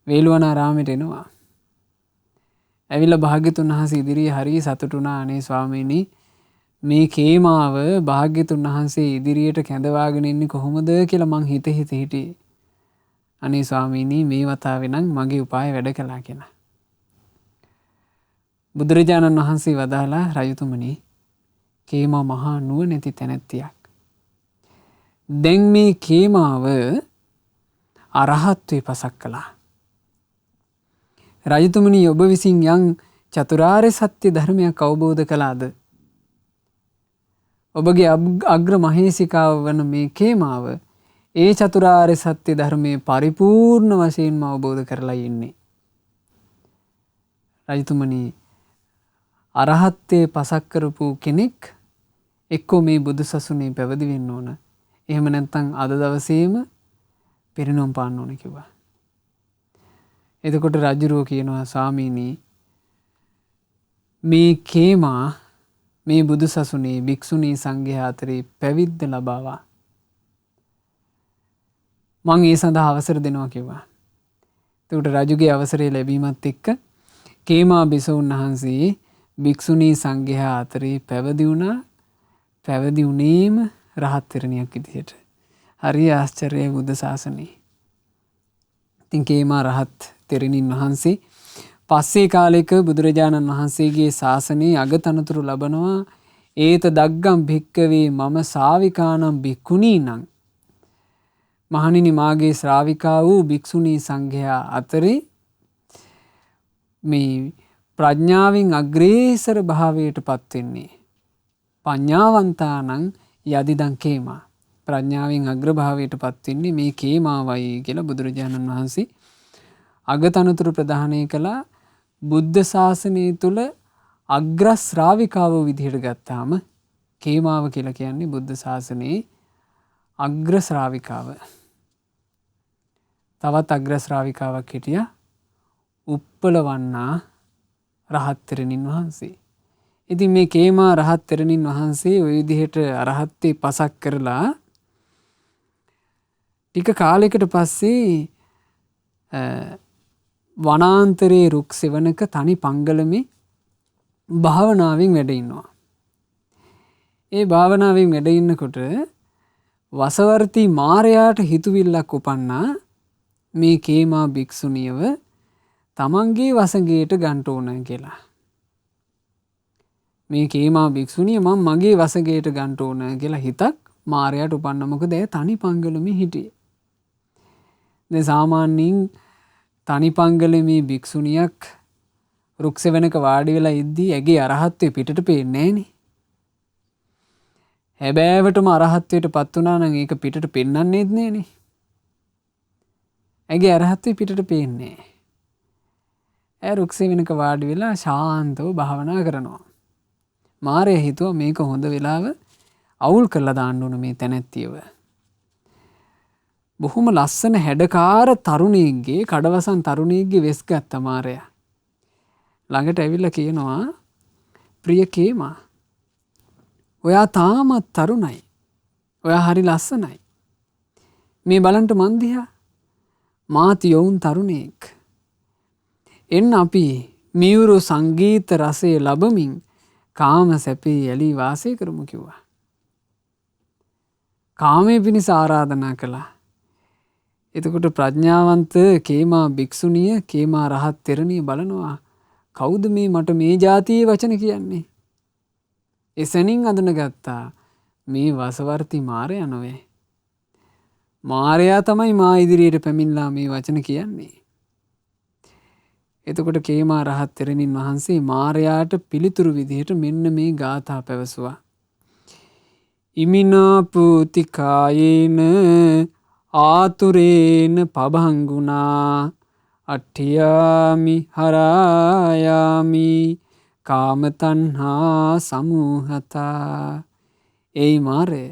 වේළුවනාරාමයට එනවා. ඇවිල්ලා භාග්‍යතුන් වහන්සේ ඉදිරියේ හරි සතුටු වුණා. අනේ ස්වාමීනි මේ කේමාව භාග්‍යතුන් වහන්සේ ඉදිරියට කැඳවාගෙන ඉන්නේ කොහොමද කියලා මං හිතේ. අනේ ස්වාමීනි මේ වතාවේ නම් මගේ උපාය වැඩ කළා කියලා. බුදුරජාණන් වහන්සේ වදාලා රජතුමනි කේමා මහා නුවණැති තැනැත්තියක්. දැන් මේ කේමාව අරහත්වේ පසක් කළා. රජතුමනි ඔබ විසින් යම් චතුරාර්ය සත්‍ය ධර්මයක් අවබෝධ කළාද? ඔබගේ අග්‍ර මහේසිකාව වන මේ කේමාව ඒ චතුරාර්ය සත්‍ය ධර්මයේ පරිපූර්ණ වශයෙන්ම අවබෝධ කරලා ඉන්නේ. රජතුමනි අරහත්ත්වයේ පසක් කරපු කෙනෙක් එක්කෝ මේ බුදු සසුනේ පැවිදි වෙන්න ඕන. එහෙම නැත්නම් අද දවසේම පිරිනොම් පාන්න ඕන කිව්වා. එතකොට රජුරෝ කියනවා ස්වාමීනි මේ කේමා මේ බුදු සසුනේ භික්ෂුණී සංඝයා අතරේ පැවිද්ද ලබාවා. මං ඒ සඳහා අවසර දෙනවා කිව්වා. එතකොට රජුගේ අවසරය ලැබීමත් එක්ක කේමා බිසෝන් වහන්සේ භික්ෂුණී සංඝයා අතරේ පැවිදි වුණා. පැවිදි වුණේම රහත් තෙරණියක් විදිහට. හරි ආශ්චර්යයි බුද්ධ ශාසනයේ. ඉතින් කේමා රහත් තෙරණින් වහන්සේ පස්සේ කාලෙක බුදුරජාණන් වහන්සේගේ ශාසනයේ අගතනතුරු ලබනවා. ඒත දග්ගම් භික්කවේ මම ශාවිකානම් භික්ඛුණීනම්. මහණෙනි මාගේ ශ්‍රාවිකා වූ භික්ෂුණී සංඝයා අතරේ මේ ප්‍රඥාවෙන් අග්‍රේසර භාවයට පත් වෙන්නේ පඤ්ඤාවන්තානං යදිදං කේමා. ප්‍රඥාවෙන් අග්‍රභාවයට පත් වෙන්නේ මේ කේමාවයි කියලා බුදුරජාණන් වහන්සේ අගතනතුරු ප්‍රදානය කළා. බුද්ධ ශාසනය තුල අග්‍ර ශ්‍රාවිකාව විදිහට ගත්තාම කේමාව කියලා කියන්නේ බුද්ධ ශාසනයේ අග්‍ර ශ්‍රාවිකාව. තවත් අග්‍ර ශ්‍රාවිකාවක් හිටියා උප්පලවන්නා රහත් තෙරණින් වහන්සේ. ඉතින් මේ කේමා රහත් තෙරණින් වහන්සේ ওই විදිහට අරහත්ත්වේ පසක් කරලා ටික කාලයකට පස්සේ වනාන්තරයේ රුක් සෙවණක තනි පංගලමේ භාවනාවෙන් වැඩ ඉන්නවා. ඒ භාවනාවෙන් වැඩ ඉන්නකොට වසවර්ති මාරයාට හිතුවිල්ලක් උපන්නා මේ කේමා භික්ෂුණියව තමන්ගේ වසඟයට ගන්න ඕන කියලා. මේ කේමා භික්ෂුණිය මම මගේ වසඟයට ගන්න ඕන කියලා හිතක් මාරයාට උපන්න. මොකද ඒ තනි පංගලමේ හිටියේ. දැන් සාමාන්‍යයෙන් තනි පංගලමේ භික්ෂුණියක් රුක් සෙවණක වාඩි වෙලා ඉද්දී ඇගේ අරහත්ත්වය පිටට පේන්නේ නැහනේ. හැබෑවටම අරහත්ත්වයට පත් වුණා නම් ඒක පිටට පෙන්වන්නේත් නෑනේ. ඇගේ අරහත්ත්වය පිටට පේන්නේ නෑ. ඇය රුක් සෙවණක වාඩි වෙලා ශාන්තව භාවනා කරනවා. මාරයා හිතුවා මේක හොඳ වෙලාව අවුල් කරලා දාන්න ඕන මේ තැනැත්තියව. බොහොම ලස්සන හැඩකාර තරුණියෙක්ගේ කඩවසන් තරුණියෙක්ගේ වෙස් ගත්ත මාරයා. ළඟට ඇවිල්ලා කියනවා ප්‍රිය කේමා ඔයා තාමත් තරුණයි. ඔයා හරි ලස්සනයි. මේ බලන්ට මන් දිහා මාත් යොවුන් තරුණයෙක්. එන්න අපි මියුරු සංගීත රසය ලබමින් කාම සැපේ යලි වාසය කරමු කිව්වා. කාමයේ පිණිස ආරාධනා කළා. එතකොට ප්‍රඥාවන්ත කේමා භික්ෂුණිය කේමා රහත් තෙරණිය බලනවා කවුද මේ මට මේ જાතියේ වචන කියන්නේ? එසනින් අඳුනගත්තා මේ වසවර්ති මාරයා නොවේ. මාරයා තමයි මා ඉදිරියට පැමිණලා මේ වචන කියන්නේ. එතකොට කේමා රහත් තෙරණින් වහන්සේ මාරයාට පිළිතුරු විදිහට මෙන්න මේ ගාථා පැවසුවා. ඉමිනා පුතිකායේන ආතුරේන පබංගුණා අට්ඨියාමි හරායාමි කාමතණ්හා සමූහතා. එයි මාරය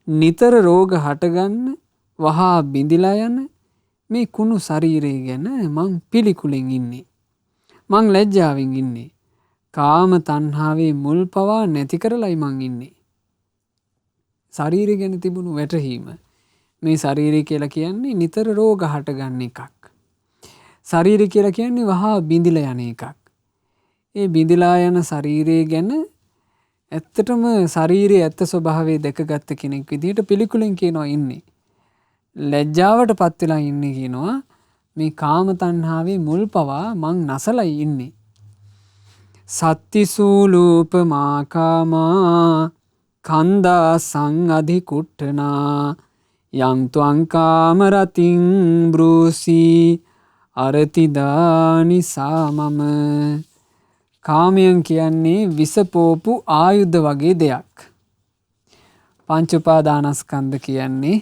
නිතර රෝග හටගන්න වහා බිඳිලා යන මේ කුණු ශරීරය ගැන මං පිළිකුලෙන් ඉන්නේ. මං ලැජ්ජාවෙන් ඉන්නේ. කාම තණ්හාවේ මුල් පවා නැති කරලයි මං ඉන්නේ. ශරීරය ගැන තිබුණු වැටහීම. මේ ශරීරය කියලා කියන්නේ නිතර රෝග හටගන්න එකක්. ශරීරය කියලා කියන්නේ වහා බිඳිලා යන එකක්. ඒ බිඳිලා යන ශරීරය ගැන ඇත්තටම ශරීරයේ ඇත්ත ස්වභාවය දැකගත්ත කෙනෙක් විදිහට පිළිකුලෙන් කියනවා ඉන්නේ. ලැජ්ජාවට පත් වෙලා ඉන්නේ කියනවා මේ කාම තණ්හාවේ මුල් පවා මං නැසලයි ඉන්නේ. සත්තිසූලූපමා කාමා කන්දා සංඅධි කුට්ටනා යං ත්වං කාම රතින් බ්‍රූසි අරතිදානි සාමම. කාමයන් කියන්නේ විසපෝපු ආයුධ වගේ දෙයක්. පංච උපාදානස්කන්ධ කියන්නේ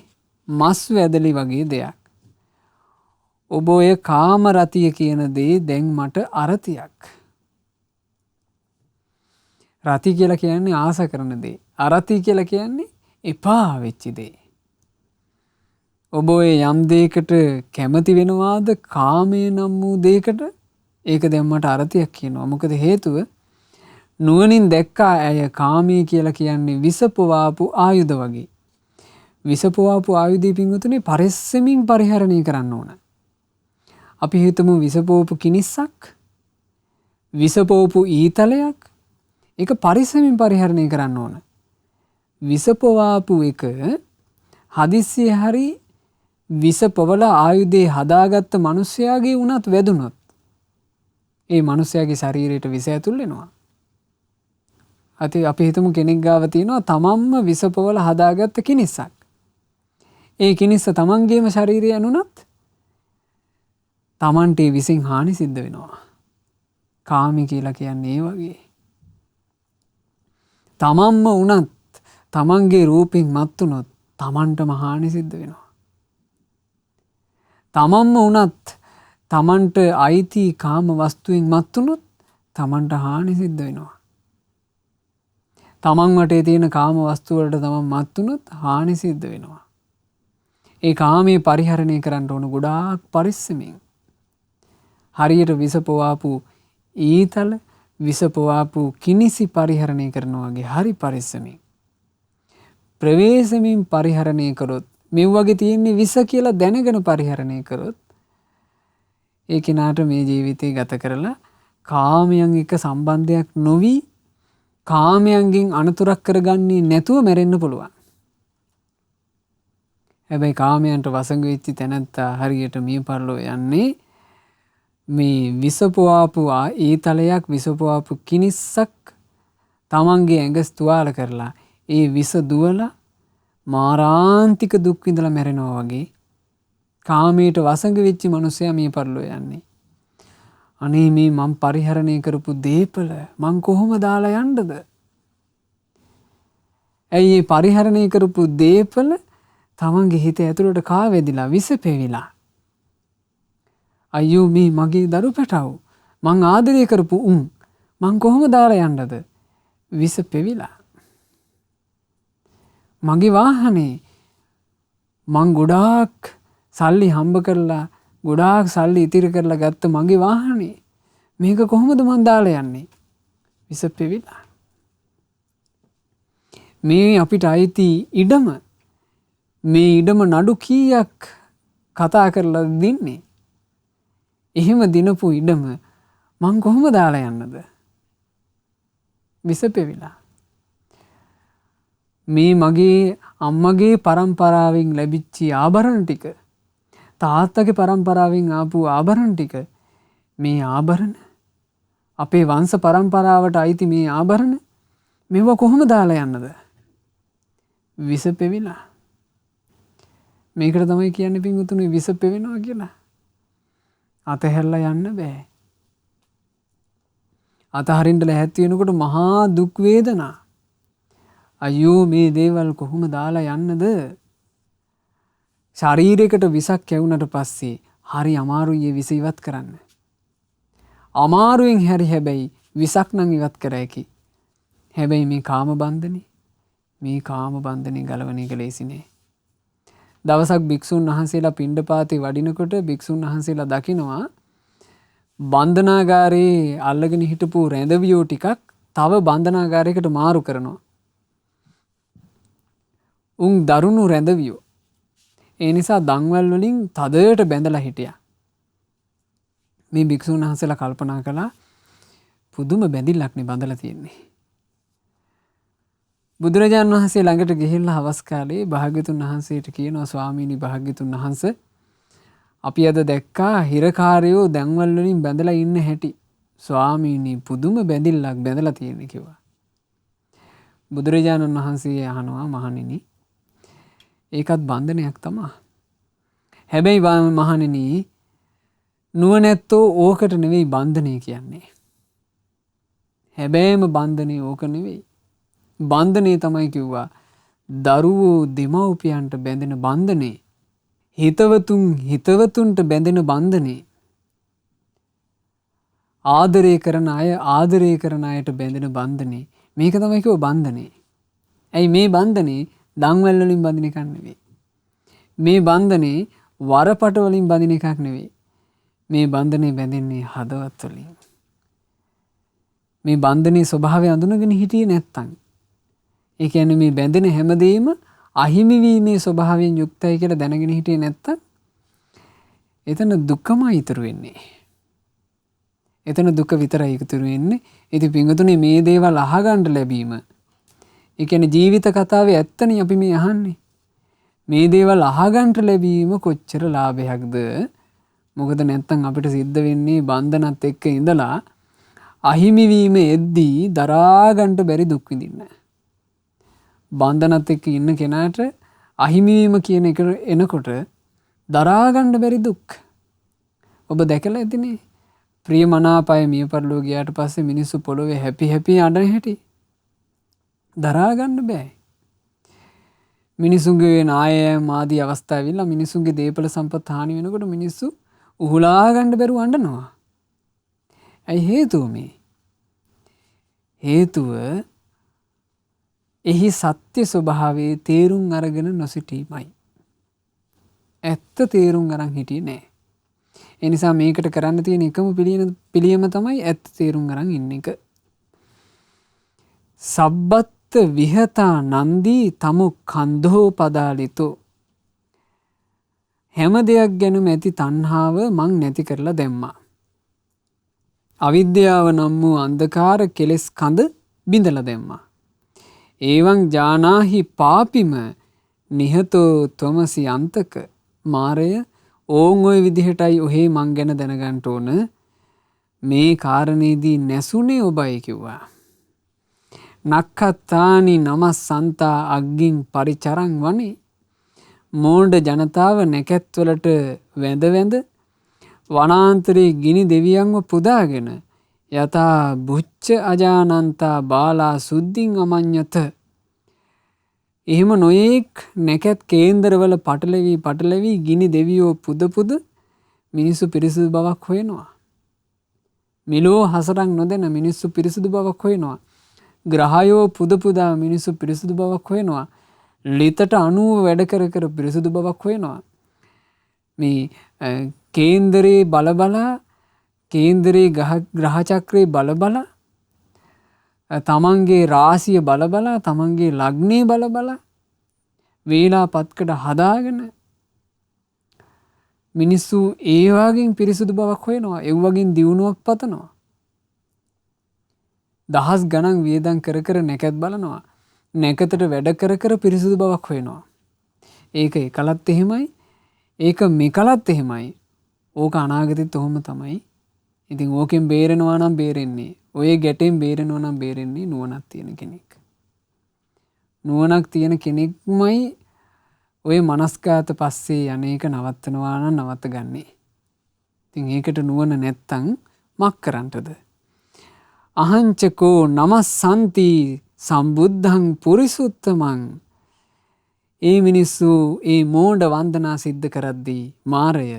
මස් වැදලි වගේ දෙයක්. ඔබ ඔය කාම රතිය කියන දේ දැන් මට අරතියක්. රති කියලා කියන්නේ ආස කරන දේ. අරති කියලා කියන්නේ එපා වෙච්ච දේ. ඔබ ඔය යම් දෙයකට කැමති වෙනවාද කාමයේ නම් වූ දෙයකට ඒක දැන් මට අරතියක් කියනවා. මොකද හේතුව නුවණින් දැක්කා ඇය කාමයේ කියලා කියන්නේ විසපවාපු ආයුධ වගේ. විසපවාපු ආයුධය පින්වතුනි පරිස්සමින් පරිහරණය කරන්න ඕන. අපි හිතමු විසපෝපු කිනිස්සක්, විසපෝපු ඊතලයක්, ඒක පරිස්සමින් පරිහරණය කරන්න ඕන. විසපවාපු එක හදිස්සියේ හරි විසපවල ආයුධේ හදාගත්ත මිනිසයාගේ උනත් වැදුනොත් ඒ මිනිසයාගේ ශරීරයට විස ඇතුල් වෙනවා. අපි හිතමු කෙනෙක් ගාව තියෙනවා තමන්ම විසපවල හදාගත්ත කිනිස්සක්. ඒ කිනිස්ස තමන්ගේම ශරීරය ඇනුනත් තමන්ට විසින් හානි සිද්ධ වෙනවා. කාමී කියලා කියන්නේ ඒ වගේ. තමන්ම උනත් තමන්ගේ රූපෙන් මත් වුනොත් තමන්ටම හානි සිද්ධ වෙනවා. තමන්ම උනත් තමන්ට අයිති කාම වස්තුවෙන් මත් වුනොත් තමන්ට හානි සිද්ධ වෙනවා. තමන් වටේ තියෙන කාම වස්තු වලට තමන් මත් වුනොත් හානි සිද්ධ වෙනවා. ඒ කාමයේ පරිහරණය කරන්න ඕන ගොඩාක් පරිස්සමින්. හරියට විස පොවාපු ඊතල විස පොවාපු කිනිසි පරිහරණය කරනවා වගේ හරි පරිස්සමින් ප්‍රවේශමින් පරිහරණය කරොත් මේ වගේ තියෙන්නේ විස කියලා දැනගෙන පරිහරණය කරොත් ඒ කෙනාට මේ ජීවිතේ ගත කරලා කාමයන් එක්ක සම්බන්ධයක් නොවි කාමයන්ගෙන් අනතුරක් කරගන්නේ නැතුව මැරෙන්න පුළුවන්. හැබැයි කාමයන්ට වසඟ වෙච්ච තැනැත්තා හරියට මිය පරලෝ යන්නේ මේ විසපොවාපු ඊතලයක් විසපොවාපු කිනිස්සක් තමන්ගේ ඇඟ ස්තුවාල කරලා ඒ විස දුවලා මාරාන්තික දුක් විඳලා මැරෙනවා වගේ කාමයට වසඟ වෙච්ච මිනිසයා මිය පරලෝ යන්නේ. අනේ මේ මං පරිහරණය කරපු දීපල මං කොහොම දාලා යන්නද? ඇයි මේ පරිහරණය කරපු දීපල තමන්ගේ හිත ඇතුළට කාවැදිලා විස පෙවිලා අයියෝ මේ මගේ දරු පැටව මං ආදරය කරපු මං කොහොම දාලා යන්නද? විස පෙවිලා මගේ වාහනේ මං ගොඩාක් සල්ලි හම්බ කරලා ගොඩාක් සල්ලි ඉතිරි කරලා ගත්ත මගේ වාහනේ මේක කොහොමද මං දාලා යන්නේ? විස පෙවිලා. මේ අපිට අයිති ඉඩම මේ ඉඩම නඩු කීයක් කතා කරලා දින්නේ? එහෙම දිනපු ඉඩම මං කොහොම දාලා යන්නද? විස පෙවිලා. මේ මගේ අම්මගේ පරම්පරාවෙන් ලැබිච්ච ආභරණ ටික තාත්තගේ පරම්පරාවෙන් ආපු ආභරණ ටික මේ ආභරණ අපේ වංශ පරම්පරාවට අයිති මේ ආභරණ මේවා කොහොම දාලා යන්නද? විස පෙවිලා. මේකට තමයි කියන්නේ පින්වතුනි විස පෙවෙනවා කියලා. අතහැරලා යන්න බෑ. අතහරින්න ලැහැත්ති වෙනකොට මහා දුක් වේදනා. අයියෝ මේ දේවල් කොහොම දාලා යන්නද? ශරීරයකට විසක් කැවුනට පස්සේ හරි අමාරුයි විස ඉවත් කරන්න. අමාරුවෙන් හරි හැබැයි විසක් නම් ඉවත් කර හැකි. හැබැයි මේ කාම බන්ධනේ ගලවන එක ලේසි නෑ. දවසක් භික්ෂුන් වහන්සේලා පිණ්ඩපාතේ වඩිනකොට භික්ෂුන් වහන්සේලා දකිනවා බන්ධනාගාරේ අල්ලගෙන හිටපු රැඳවියෝ ටිකක් තව බන්ධනාගාරයකට මාරු කරනවා. දරුණු රැඳවියෝ. ඒ නිසා දන්වැල් වලින් තදයට බැඳලා හිටියා. මේ භික්ෂුන් වහන්සේලා කල්පනා කළා පුදුම බැඳිල්ලක්නේ බඳලා තියෙන්නේ. බුදුරජාණන් වහන්සේ ළඟට ගිහිල්ලා හවස් කාලේ භාග්‍යතුන් වහන්සේට කියනවා ස්වාමීනි භාග්‍යතුන් වහන්සේ අපි අද දැක්කා හිරකාරයෝ දැන්වල් වලින් බැඳලා ඉන්න හැටි. ස්වාමීනි පුදුම බැඳිල්ලක් බැඳලා තියෙන්නේ කිව්වා. බුදුරජාණන් වහන්සේ අහනවා මහණෙනි ඒකත් බන්ධනයක් තමයි. හැබැයි මහණෙනි නුවණැත්තෝ ඕකට නෙවෙයි බන්ධනය කියන්නේ. හැබැයිම බන්ධනේ ඕක නෙවෙයි. බන්ධනේ තමයි කිව්වා දරුවෝ දෙමව්පියන්ට බැඳෙන බන්ධනේ. හිතවතුන්ට බැඳෙන බන්ධනේ. ආදරය කරන අයට බැඳෙන බන්ධනේ. මේක තමයි කිව්ව බන්ධනේ. ඇයි මේ බන්ධනේ දන්වැල් වලින් බඳින එකක් නෙවෙයි. මේ බන්ධනේ වරපට වලින් බඳින එකක් නෙවෙයි. මේ බන්ධනේ බැඳෙන්නේ හදවත් වලින්. මේ බන්ධනේ ස්වභාවය අඳුනගෙන හිටියේ නැත්තම් ඒ කියන්නේ මේ බැඳෙන හැමදේම අහිමි වීමේ ස්වභාවයෙන් යුක්තයි කියලා දැනගෙන හිටියේ නැත්තම් එතන දුකමයි ඉතුරු වෙන්නේ. එතන දුක විතරයි ඉතුරු වෙන්නේ. ඉතින් පින්වතුනි මේ දේවල් අහගන්න ලැබීම ඒ කියන්නේ ජීවිත කතාවේ ඇත්තනේ අපි මේ අහන්නේ. මේ දේවල් අහගන්න ලැබීම කොච්චර ලාභයක්ද? මොකද නැත්තම් අපිට සිද්ධ වෙන්නේ බන්ධනත් එක්ක ඉඳලා අහිමි වීම එද්දී දරා ගන්න බැරි දුක් විඳින්න. බන්ධනත් එක්ක ඉන්න කෙනාට අහිමි වීම කියන එක එනකොට දරා ගන්න බැරි දුක්. ඔබ දැකලා ඇතිනේ. ප්‍රියමනාපය මිය පරලෝ ගියාට පස්සේ මිනිස්සු පොළොවේ හැපි අඬන හැටි. දරා ගන්න බෑ. මිනිසුන්ගේ නායයන් ආදී අවස්ථා ඇවිල්ලා මිනිසුන්ගේ දේපල සම්පත් හානි වෙනකොට මිනිස්සු උහුලා ගන්න බැරුව අඬනවා. ඇයි හේතුව මේ? හේතුව එහි සත්‍ය ස්වභාවයේ තේරුම් අරගෙන නොසිටීමයි. ඇත්ත තේරුම් අරන් හිටියේ නෑ. ඒ නිසා මේකට කරන්න තියෙන එකම පිළියම තමයි ඇත්ත තේරුම් අරන් ඉන්න එක. සබ්බත් විහතා නන්දී තමු කන්දෝ පදාලිතු. හැම දෙයක් ගැනම ඇති තණ්හාව මං නැති කරලා දැම්මා. අවිද්‍යාව නම් වූ අන්ධකාර කෙලෙස් කඳ බිඳලා දැම්මා. ඒවං ජානාහි පාපිම නිහතෝ ත්වමසි අන්තක. මාරය ඕන් ඔය විදිහටයි ඔහේ මං ගැන දැනගන්න ඕන. මේ කාරණේදී නැසුනේ ඔබයි කිව්වා. නක්ඛත්තානි නමස්සන්තා අග්ගින් පරිචරං වනේ. මෝඩ ජනතාව නැකැත්වලට වැඳ වැඳ වනාන්තරයේ ගිනි දෙවියන්ව පුදාගෙන යතා බුච්ච අජානන්තා බාලා සුද්ධින් අමඤ්ඤත. එහෙම නොයෙක් නැකැත් කේන්දරවල පටලවි ගිනි දෙවියෝ පුද පුද මිනිස්සු පිරිසිදු බවක් හොයනවා. මිලෝ හසරක් නොදෙන මිනිස්සු පිරිසිදු බවක් හොයනවා. ග්‍රහයෝ පුද පුදා මිනිස්සු පිරිසිදු බවක් හොයනවා. ලිතට අණුව වැඩ කර කර පිරිසිදු බවක් හොයනවා. මේ කේන්දරේ බලබලා කේන්දරේ ග්‍රහචක්‍රේ බලබලා තමන්ගේ රාසිය බලබලා තමන්ගේ ලග්නේ බලබලා වේලා පත්කඩ හදාගෙන මිනිස්සු ඒ වගේන් පිරිසිදු බවක් හොයනවා. ඒ වගේන් දියුණුවක් පතනවා. දහස් ගණන් වියදම් කර කර නැකත් බලනවා. නැකතට වැඩ කර කර පිරිසිදු බවක් හොයනවා. ඒක එකලත් එහෙමයි. ඒක මෙකලත් එහෙමයි. ඕක අනාගතෙත් ඔහොම තමයි. ඉතින් ඕකෙන් බේරෙනවා නම් බේරෙන්නේ. ඔය ගැටෙන් බේරෙනවා නම් බේරෙන්නේ නුවණක් තියෙන කෙනෙක්. නුවණක් තියෙන කෙනෙක්මයි ඔය මනස්කාත පස්සේ අනේක නවත්තනවා නම් නවත්ත ගන්නේ. ඉතින් ඒකට නුවණ නැත්තම් මක් කරන්නටද? අහංචකෝ නමස්සන්ති සම්බුද්ධං පුරිසුත්තමං. ඒ මිනිස්සු ඒ මෝඩ වන්දනා සිද්ධ කරද්දී මාරය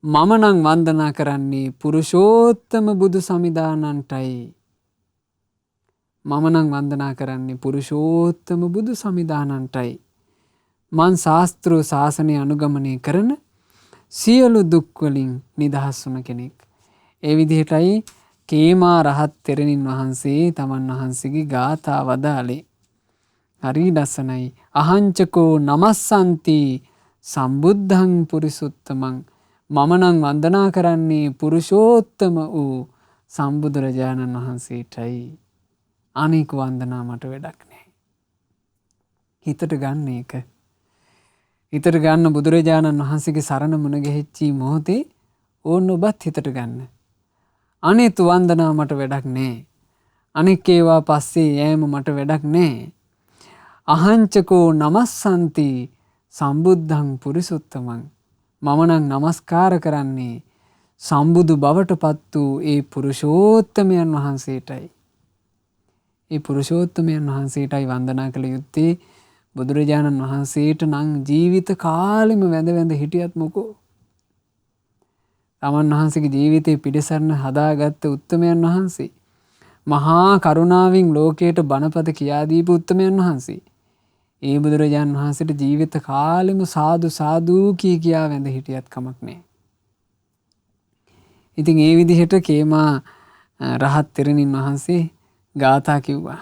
මම නම් වන්දනා කරන්නේ පුරුෂෝත්තම බුදු සමිදානන්ටයි. මම නම් වන්දනා කරන්නේ පුරුෂෝත්තම බුදු සමිදානන්ටයි. මං ශාස්ත්‍ර ශාසනය අනුගමනය කරන සියලු දුක් වලින් නිදහස් වුණ කෙනෙක්. ඒ විදිහටයි කේමා රහත් තෙරණින් වහන්සේ තමන් වහන්සේගේ ගාථා වදාළේ. හරි දසනයි. අහංචකෝ නමස්සන්ති සම්බුද්ධං පුරිසුත්තමං. මම නම් වන්දනා කරන්නේ පුරුෂෝත්තම වූ සම්බුදුරජාණන් වහන්සේටයි. අනික වන්දනා මට වැඩක් නැහැ. හිතට ගන්න එක. හිතට ගන්න බුදුරජාණන් වහන්සේගේ සරණ මුණ ගැහිච්චි මොහොතේ ඕන්න ඔබත් හිතට ගන්න. අනිත් වන්දනා මට වැඩක් නැහැ. අනික් ඒවා පස්සේ යෑම මට වැඩක් නැහැ. අහංචකෝ නමස්සන්ති සම්බුද්ධං පුරිසුත්තමං. මම නම් නමස්කාර කරන්නේ සම්බුදු බවට පත් වූ ඒ පුරුෂෝත්තමයන් වහන්සේටයි. ඒ පුරුෂෝත්තමයන් වහන්සේටයි වන්දනා කළ යුත්තේ. බුදුරජාණන් වහන්සේට නම් ජීවිත කාලෙම වැඳ වැඳ හිටියත් මොකෝ. තමන් වහන්සේගේ ජීවිතේ පිළිසරණ හදාගත්ත උත්තමයන් වහන්සේ. මහා කරුණාවෙන් ලෝකයට බණපද කියා දීපු උත්තමයන් වහන්සේ. ඒ බුදුරජාණන් වහන්සේට ජීවිත කාලෙම සාදු සාදු කියා වැඳ හිටියත් කමක් නැහැ. ඉතින් ඒ විදිහට කේමා රහත් තෙරණින් වහන්සේ ගාථා කිව්වා.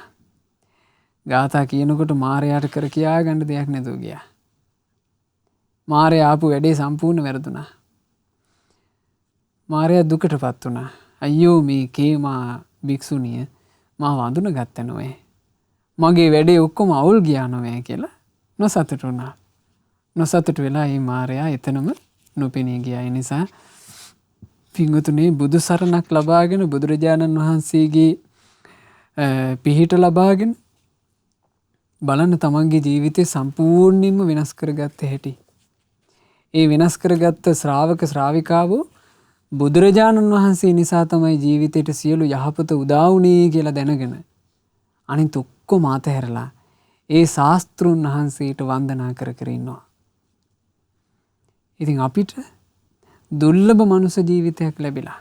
ගාථා කියනකොට මාරයාට කර කියා ගන්න දෙයක් නැතුව ගියා. මාරයා ආපු වැඩේ සම්පූර්ණ වැරදුනා. මාරයා දුකටපත් වුණා. අයියෝ මේ කේමා භික්ෂුණිය මාව අඳුන ගත්ත නොවේ. මගේ වැඩේ ඔක්කොම අවුල් ගියා නොවේ කියලා නොසතුටු වුණා. නොසතුටු වෙලා මේ මාරයා එතනම නොපෙනී ගියා. ඒ නිසා පින්වතුනි බුදු සරණක් ලබාගෙන බුදුරජාණන් වහන්සේගේ පිහිට ලබාගෙන බලන්න තමන්ගේ ජීවිතය සම්පූර්ණයෙන්ම වෙනස් කරගත්ත හැටි. ඒ වෙනස් කරගත්ත ශ්‍රාවක ශ්‍රාවිකාවෝ බුදුරජාණන් වහන්සේ නිසා තමයි ජීවිතයට සියලු යහපත උදා වුණේ කියලා දැනගෙන අනිත් ඔක්කොම අතහැරලා ඒ ශාස්ත්‍රුන් වහන්සේට වන්දනා කර කර ඉන්නවා. ඉතින් අපිට දුර්ලභ මනුෂ්‍ය ජීවිතයක් ලැබිලා.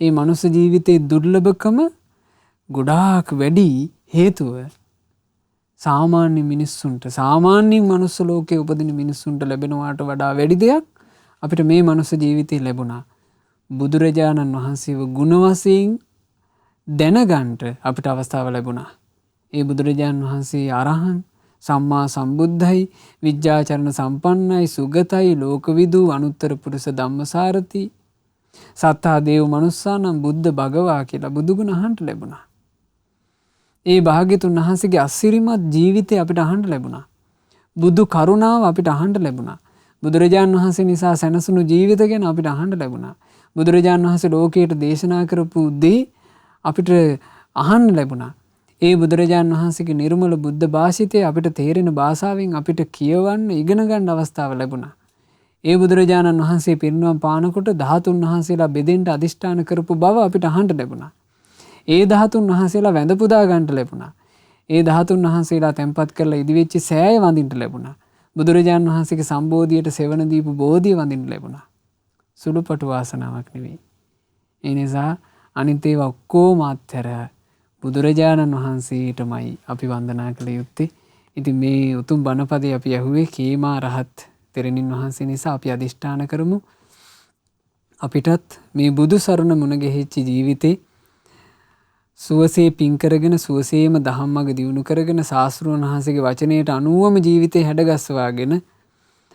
ඒ මනුෂ්‍ය ජීවිතයේ දුර්ලභකම ගොඩාක් වැඩි හේතුව සාමාන්‍ය මිනිස්සුන්ට සාමාන්‍යයෙන් මනුස්ස ලෝකයේ උපදින මිනිස්සුන්ට ලැබෙනවාට වඩා වැඩි දෙයක් අපිට මේ මනුස්ස ජීවිතේ ලැබුණා. බුදුරජාණන් වහන්සේව ගුණ වශයෙන් දැනගන්ට අපිට අවස්ථාව ලැබුණා. ඒ බුදුරජාණන් වහන්සේ අරහන් සම්මා සම්බුද්ධයි විද්‍යාචරණ සම්පන්නයි සුගතයි ලෝකවිදු අනුත්තර පුරුෂ ධම්මසාරති සත්තා දේව මනුස්සානම් බුද්ධ භගවා කියලා බුදුගුණ අහන්ට ලැබුණා. ඒ භාග්‍යතුන් වහන්සේගේ අසිරිමත් ජීවිතය අපිට අහන්ට ලැබුණා. බුදු කරුණාව අපිට අහන්ට ලැබුණා. බුදුරජාණන් වහන්සේ නිසා සැනසුණු ජීවිත ගැන අපිට අහන්ට ලැබුණා. බුදුරජාණන් වහන්සේ ලෝකයට දේශනා කරපු දේ අපිට අහන්න ලැබුණා. ඒ බුදුරජාණන් වහන්සේගේ නිර්මල බුද්ධ භාෂිතය අපිට තේරෙන භාෂාවෙන් අපිට කියවන්න ඉගෙන ගන්න අවස්ථාව ලැබුණා. ඒ බුදුරජාණන් වහන්සේ පිරිනිවන් පානකොට 13 වහන්සේලා බෙදෙන්න අදිෂ්ඨාන කරපු බව අපිට අහන්න ලැබුණා. ඒ 13 වහන්සේලා වැඳ පුදා ගන්නට ලැබුණා. ඒ 13 වහන්සේලා තැන්පත් කරලා ඉදිවෙච්ච සෑය වඳින්න ලැබුණා. බුදුරජාණන් වහන්සේගේ සම්බෝධියට සෙවණ දීපු බෝධිය වඳින්න ලැබුණා. සුළුපටු වාසනාවක් නෙවෙයි. ඒ නිසා අනිත් ඒවා ඔක්කොම අත්හැර බුදුරජාණන් වහන්සේටමයි අපි වන්දනා කළ යුත්තේ. ඉතින් මේ උතුම් බණපදේ අපි ඇහුවේ කේමා රහත් තෙරණින් වහන්සේ නිසා අපි අදිෂ්ඨාන කරමු අපිටත් මේ බුදු සරණ මුණ ගැහිච්ච ජීවිතේ සුවසේ පින් කරගෙන සුවසේම ධම්මග දියුණු කරගෙන ශාස්ත්‍රඥ වහන්සේගේ වචනයට අනුවම ජීවිතේ හැඩගස්වාගෙන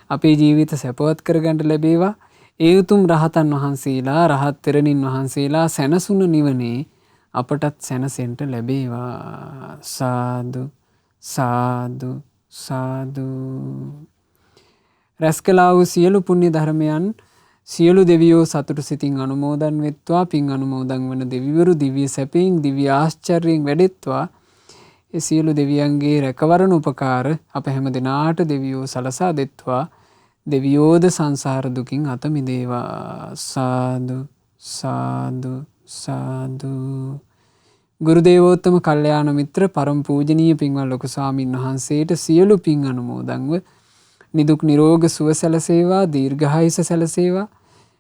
අපේ ජීවිත සැපවත් කරගන්න ලැබේවා. ඒ උතුම් රහතන් වහන්සේලා රහත් තෙරණින් වහන්සේලා සැනසුණු නිවනේ අපටත් සැනසෙන්න ලැබේවා. සාදු සාදු සාදු. රැස් කළා වූ සියලු පුණ්‍ය ධර්මයන් සියලු දෙවියෝ සතුටු සිතින් අනුමෝදන් වෙත්වා. පින් අනුමෝදන් වන දෙවිවරු දිව්‍ය සැපයෙන් දිව්‍ය ආශ්චර්යයෙන් වැඩෙත්වා. ඒ සියලු දෙවියන්ගේ රැකවරණ උපකාර අප හැම දිනාට දෙවියෝ සලසා දෙත්වා. දෙවියෝද සංසාර දුකින් අත මිදේවා. සාදු සාදු සාදු. ගුරු දේවෝත්තම කල්යාණ මිත්‍ර පරම පූජනීය පින්වත් ලොකු ස්වාමීන් වහන්සේට සියලු පින් අනුමෝදන්ව නිදුක් නිරෝග සුව සැලසේවා. දීර්ඝායුෂ සැලසේවා.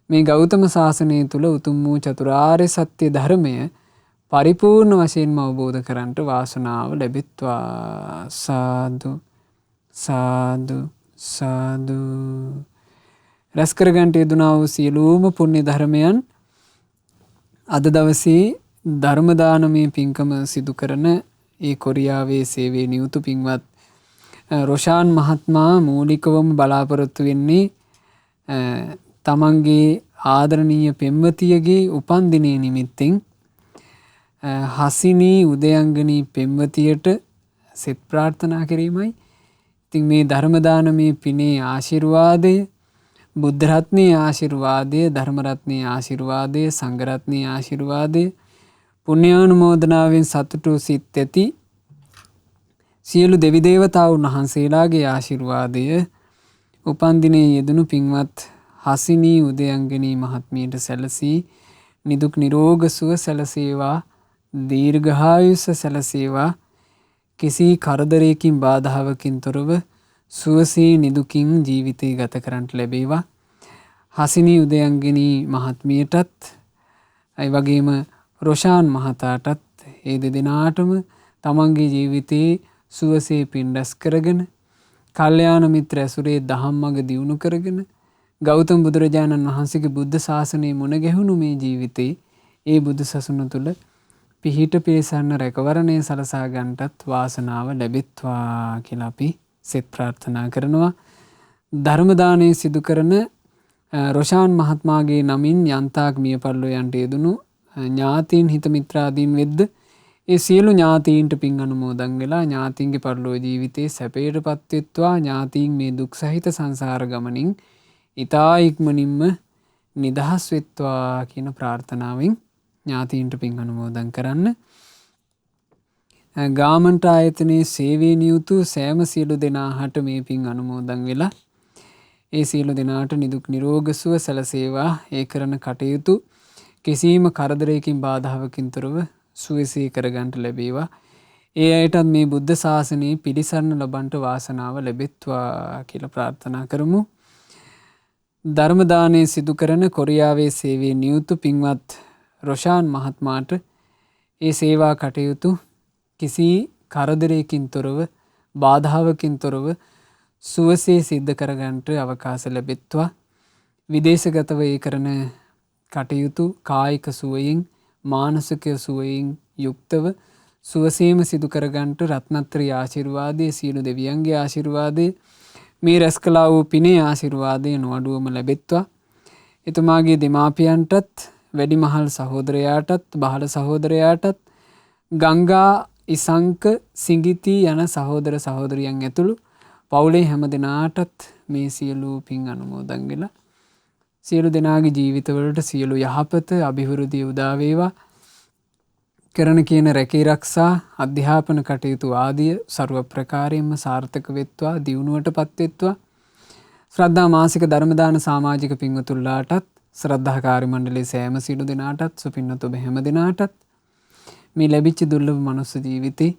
මේ ගෞතම සාසනය තුල උතුම් වූ චතුරාර්ය සත්‍ය ධර්මය පරිපූර්ණ වශයෙන්ම අවබෝධ කරගන්නට වාසනාව ලැබෙත්වා. සාදු සාදු සාදු. රැස් කරගන්නට යෙදුනා වූ සියලුම පුණ්‍ය ධර්මයන් අද දවසේ ධර්ම දානමය පින්කම සිදු කරන ඒ කොරියාවේ සේවයේ නියුතු පින්වත් රොෂාන් මහත්මයා මූලිකවම බලාපොරොත්තු වෙන්නේ තමන්ගේ ආදරණීය පෙම්වතියගේ උපන්දිනය නිමිත්තෙන් හසිනී උදයංගනී පෙම්වතියට සෙත් ප්‍රාර්ථනා කිරීමයි. ඉතින් මේ ධර්ම දානමය පිනේ ආශිර්වාදය බුද්ධ රත්නයේ ආශිර්වාදය ධර්ම රත්නයේ ආශිර්වාදය සංඝ රත්නයේ ආශිර්වාදය පුණ්‍යානුමෝදනාවෙන් සතුටු සිත් ඇති සියලු දෙවි දේවතාවුන් වහන්සේලාගේ ආශිර්වාදය උපන්දිනයේ යෙදුණු පින්වත් හසිනී උදයංගනී මහත්මියට සැලසී නිදුක් නිරෝග සුව සැලසේවා. දීර්ඝායුෂ සැලසේවා. කිසි කරදරයකින් බාධාවකින් තොරව සුවසේ නිදුකින් ජීවිතය ගත කරන්නට ලැබේවා. හසිනී උදයංගනී මහත්මියටත් ඒ වගේම රොෂාන් මහතාටත් ඒ දෙදෙනාටම තමන්ගේ ජීවිතයේ සුවසේ පින් රැස් කරගෙන කල්යාණ මිත්‍ර ඇසුරේ දහම්මග දියුණු කරගෙන ගෞතම බුදුරජාණන් වහන්සේගේ බුද්ධ ශාසනය මුණ ගැහුණු මේ ජීවිතේ ඒ බුදු සසුන තුළ පිහිට පිරිසන්න රැකවරණය සලසා ගන්නටත් වාසනාව ලැබෙත්වා කියලා අපි සෙත් ප්‍රාර්ථනා කරනවා. ධර්ම දානය සිදු කරන රොෂාන් මහත්මයාගේ නමින් යන්තාක් මිය පරලෝ යන්ට යෙදුණු ඥාතීන් හිත මිත්‍රාදීන් වෙද්ද ඒ සියලු ඥාතීන්ට පින් අනුමෝදන් වෙලා ඥාතීන්ගේ පරලෝ ජීවිතේ සැපයටපත් වෙත්වා. ඥාතීන් මේ දුක් සහිත සංසාර ගමනින් ඊතා ඉක්මනින්ම නිදහස් වෙත්වා කියන ප්‍රාර්ථනාවෙන් ඥාතීන්ට පින් අනුමෝදන් කරන්න. ගාමන්ට ආයතනයේ සේවයේ නියුතු සෑම සියලු දෙනාට මේ පින් අනුමෝදන් වෙලා ඒ සියලු දෙනාට නිදුක් නිරෝග සුව සැලසේවා. ඒ කරන කටයුතු කිසිම කරදරයකින් බාධාවකින් තොරව සුවසේ කරගන්නට ලැබේවා. ඒ අයටත් මේ බුද්ධ ශාසනයේ පිළිසරණ ලබන්නට වාසනාව ලැබෙත්වා කියලා ප්‍රාර්ථනා කරමු. ධර්ම දානය සිදු කරන කොරියාවේ සේවයේ නියුතු පින්වත් රොෂාන් මහත්මයාට ඒ සේවා කටයුතු කිසි කරදරයකින් තොරව බාධාවකින් තොරව සුවසේ සිද්ධ කරගන්නට අවකාශ ලැබෙත්වා. විදේශගතව ඒ කරන කටයුතු කායික සුවයෙන් මානසික සුවයෙන් යුක්තව සුවසේම සිදු කරගන්නට රත්නත්‍රි ආශිර්වාදයේ සියලු දෙවියන්ගේ ආශිර්වාදයේ මේ රැස් කළා වූ පිනේ ආශිර්වාදයේ නොඅඩුවම ලැබෙත්වා. එතුමාගේ දෙමාපියන්ටත් වැඩිමහල් සහෝදරයාටත් බහල සහෝදරයාටත් ගංගා ඉසංක සිඟිති යන සහෝදර සහෝදරියන් ඇතුළු පවුලේ හැම දෙනාටත් මේ සියලු පින් අනුමෝදන් වෙලා සියලු දෙනාගේ ජීවිතවලට සියලු යහපත අභිවෘද්ධිය උදා වේවා. කරන කියන රැකී රක්ෂා අධ්‍යාපන කටයුතු ආදිය ਸਰව ප්‍රකාරයෙන්ම සාර්ථක වෙත්වා දියුණුවටපත් වෙත්වා. ශ්‍රද්ධා මාසික ධර්ම දාන සමාජික පින්වතුන්ලාටත් ශ්‍රද්ධාකාරී මණ්ඩලයේ සෑම සියලු දෙනාටත් සුපින්නත් ඔබ හැම දෙනාටත් මේ ලැබිච්ච දුර්ලභ මනුස්ස ජීවිතේ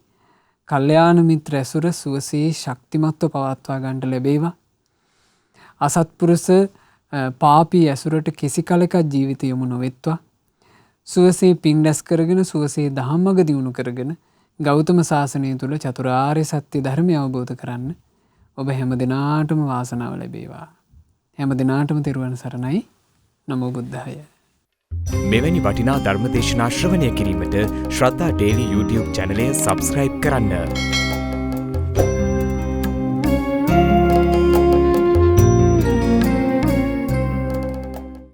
කල්යාණ මිත්‍ර ඇසුර සුවසේ ශක්තිමත්ව පවත්වා ගන්නට ලැබේවා. අසත්පුරුෂ පාපී ඇසුරට කිසි කලක ජීවිතය යොමු නොවෙත්වා. සුවසේ පින් රැස් කරගෙන සුවසේ ධම්මග දියුණු කරගෙන ගෞතම සාසනය තුල චතුරාර්ය සත්‍ය ධර්මය අවබෝධ කරන්න ඔබ හැම දිනාටම වාසනාව ලැබේවා. හැම දිනාටම තෙරුවන් සරණයි. නමෝ බුද්ධාය. මෙවැනි වටිනා ධර්ම දේශනා ශ්‍රවණය කිරීමට ශ්‍රද්ධා ඩේලි YouTube චැනලය සබ්ස්ක්‍රයිබ් කරන්න.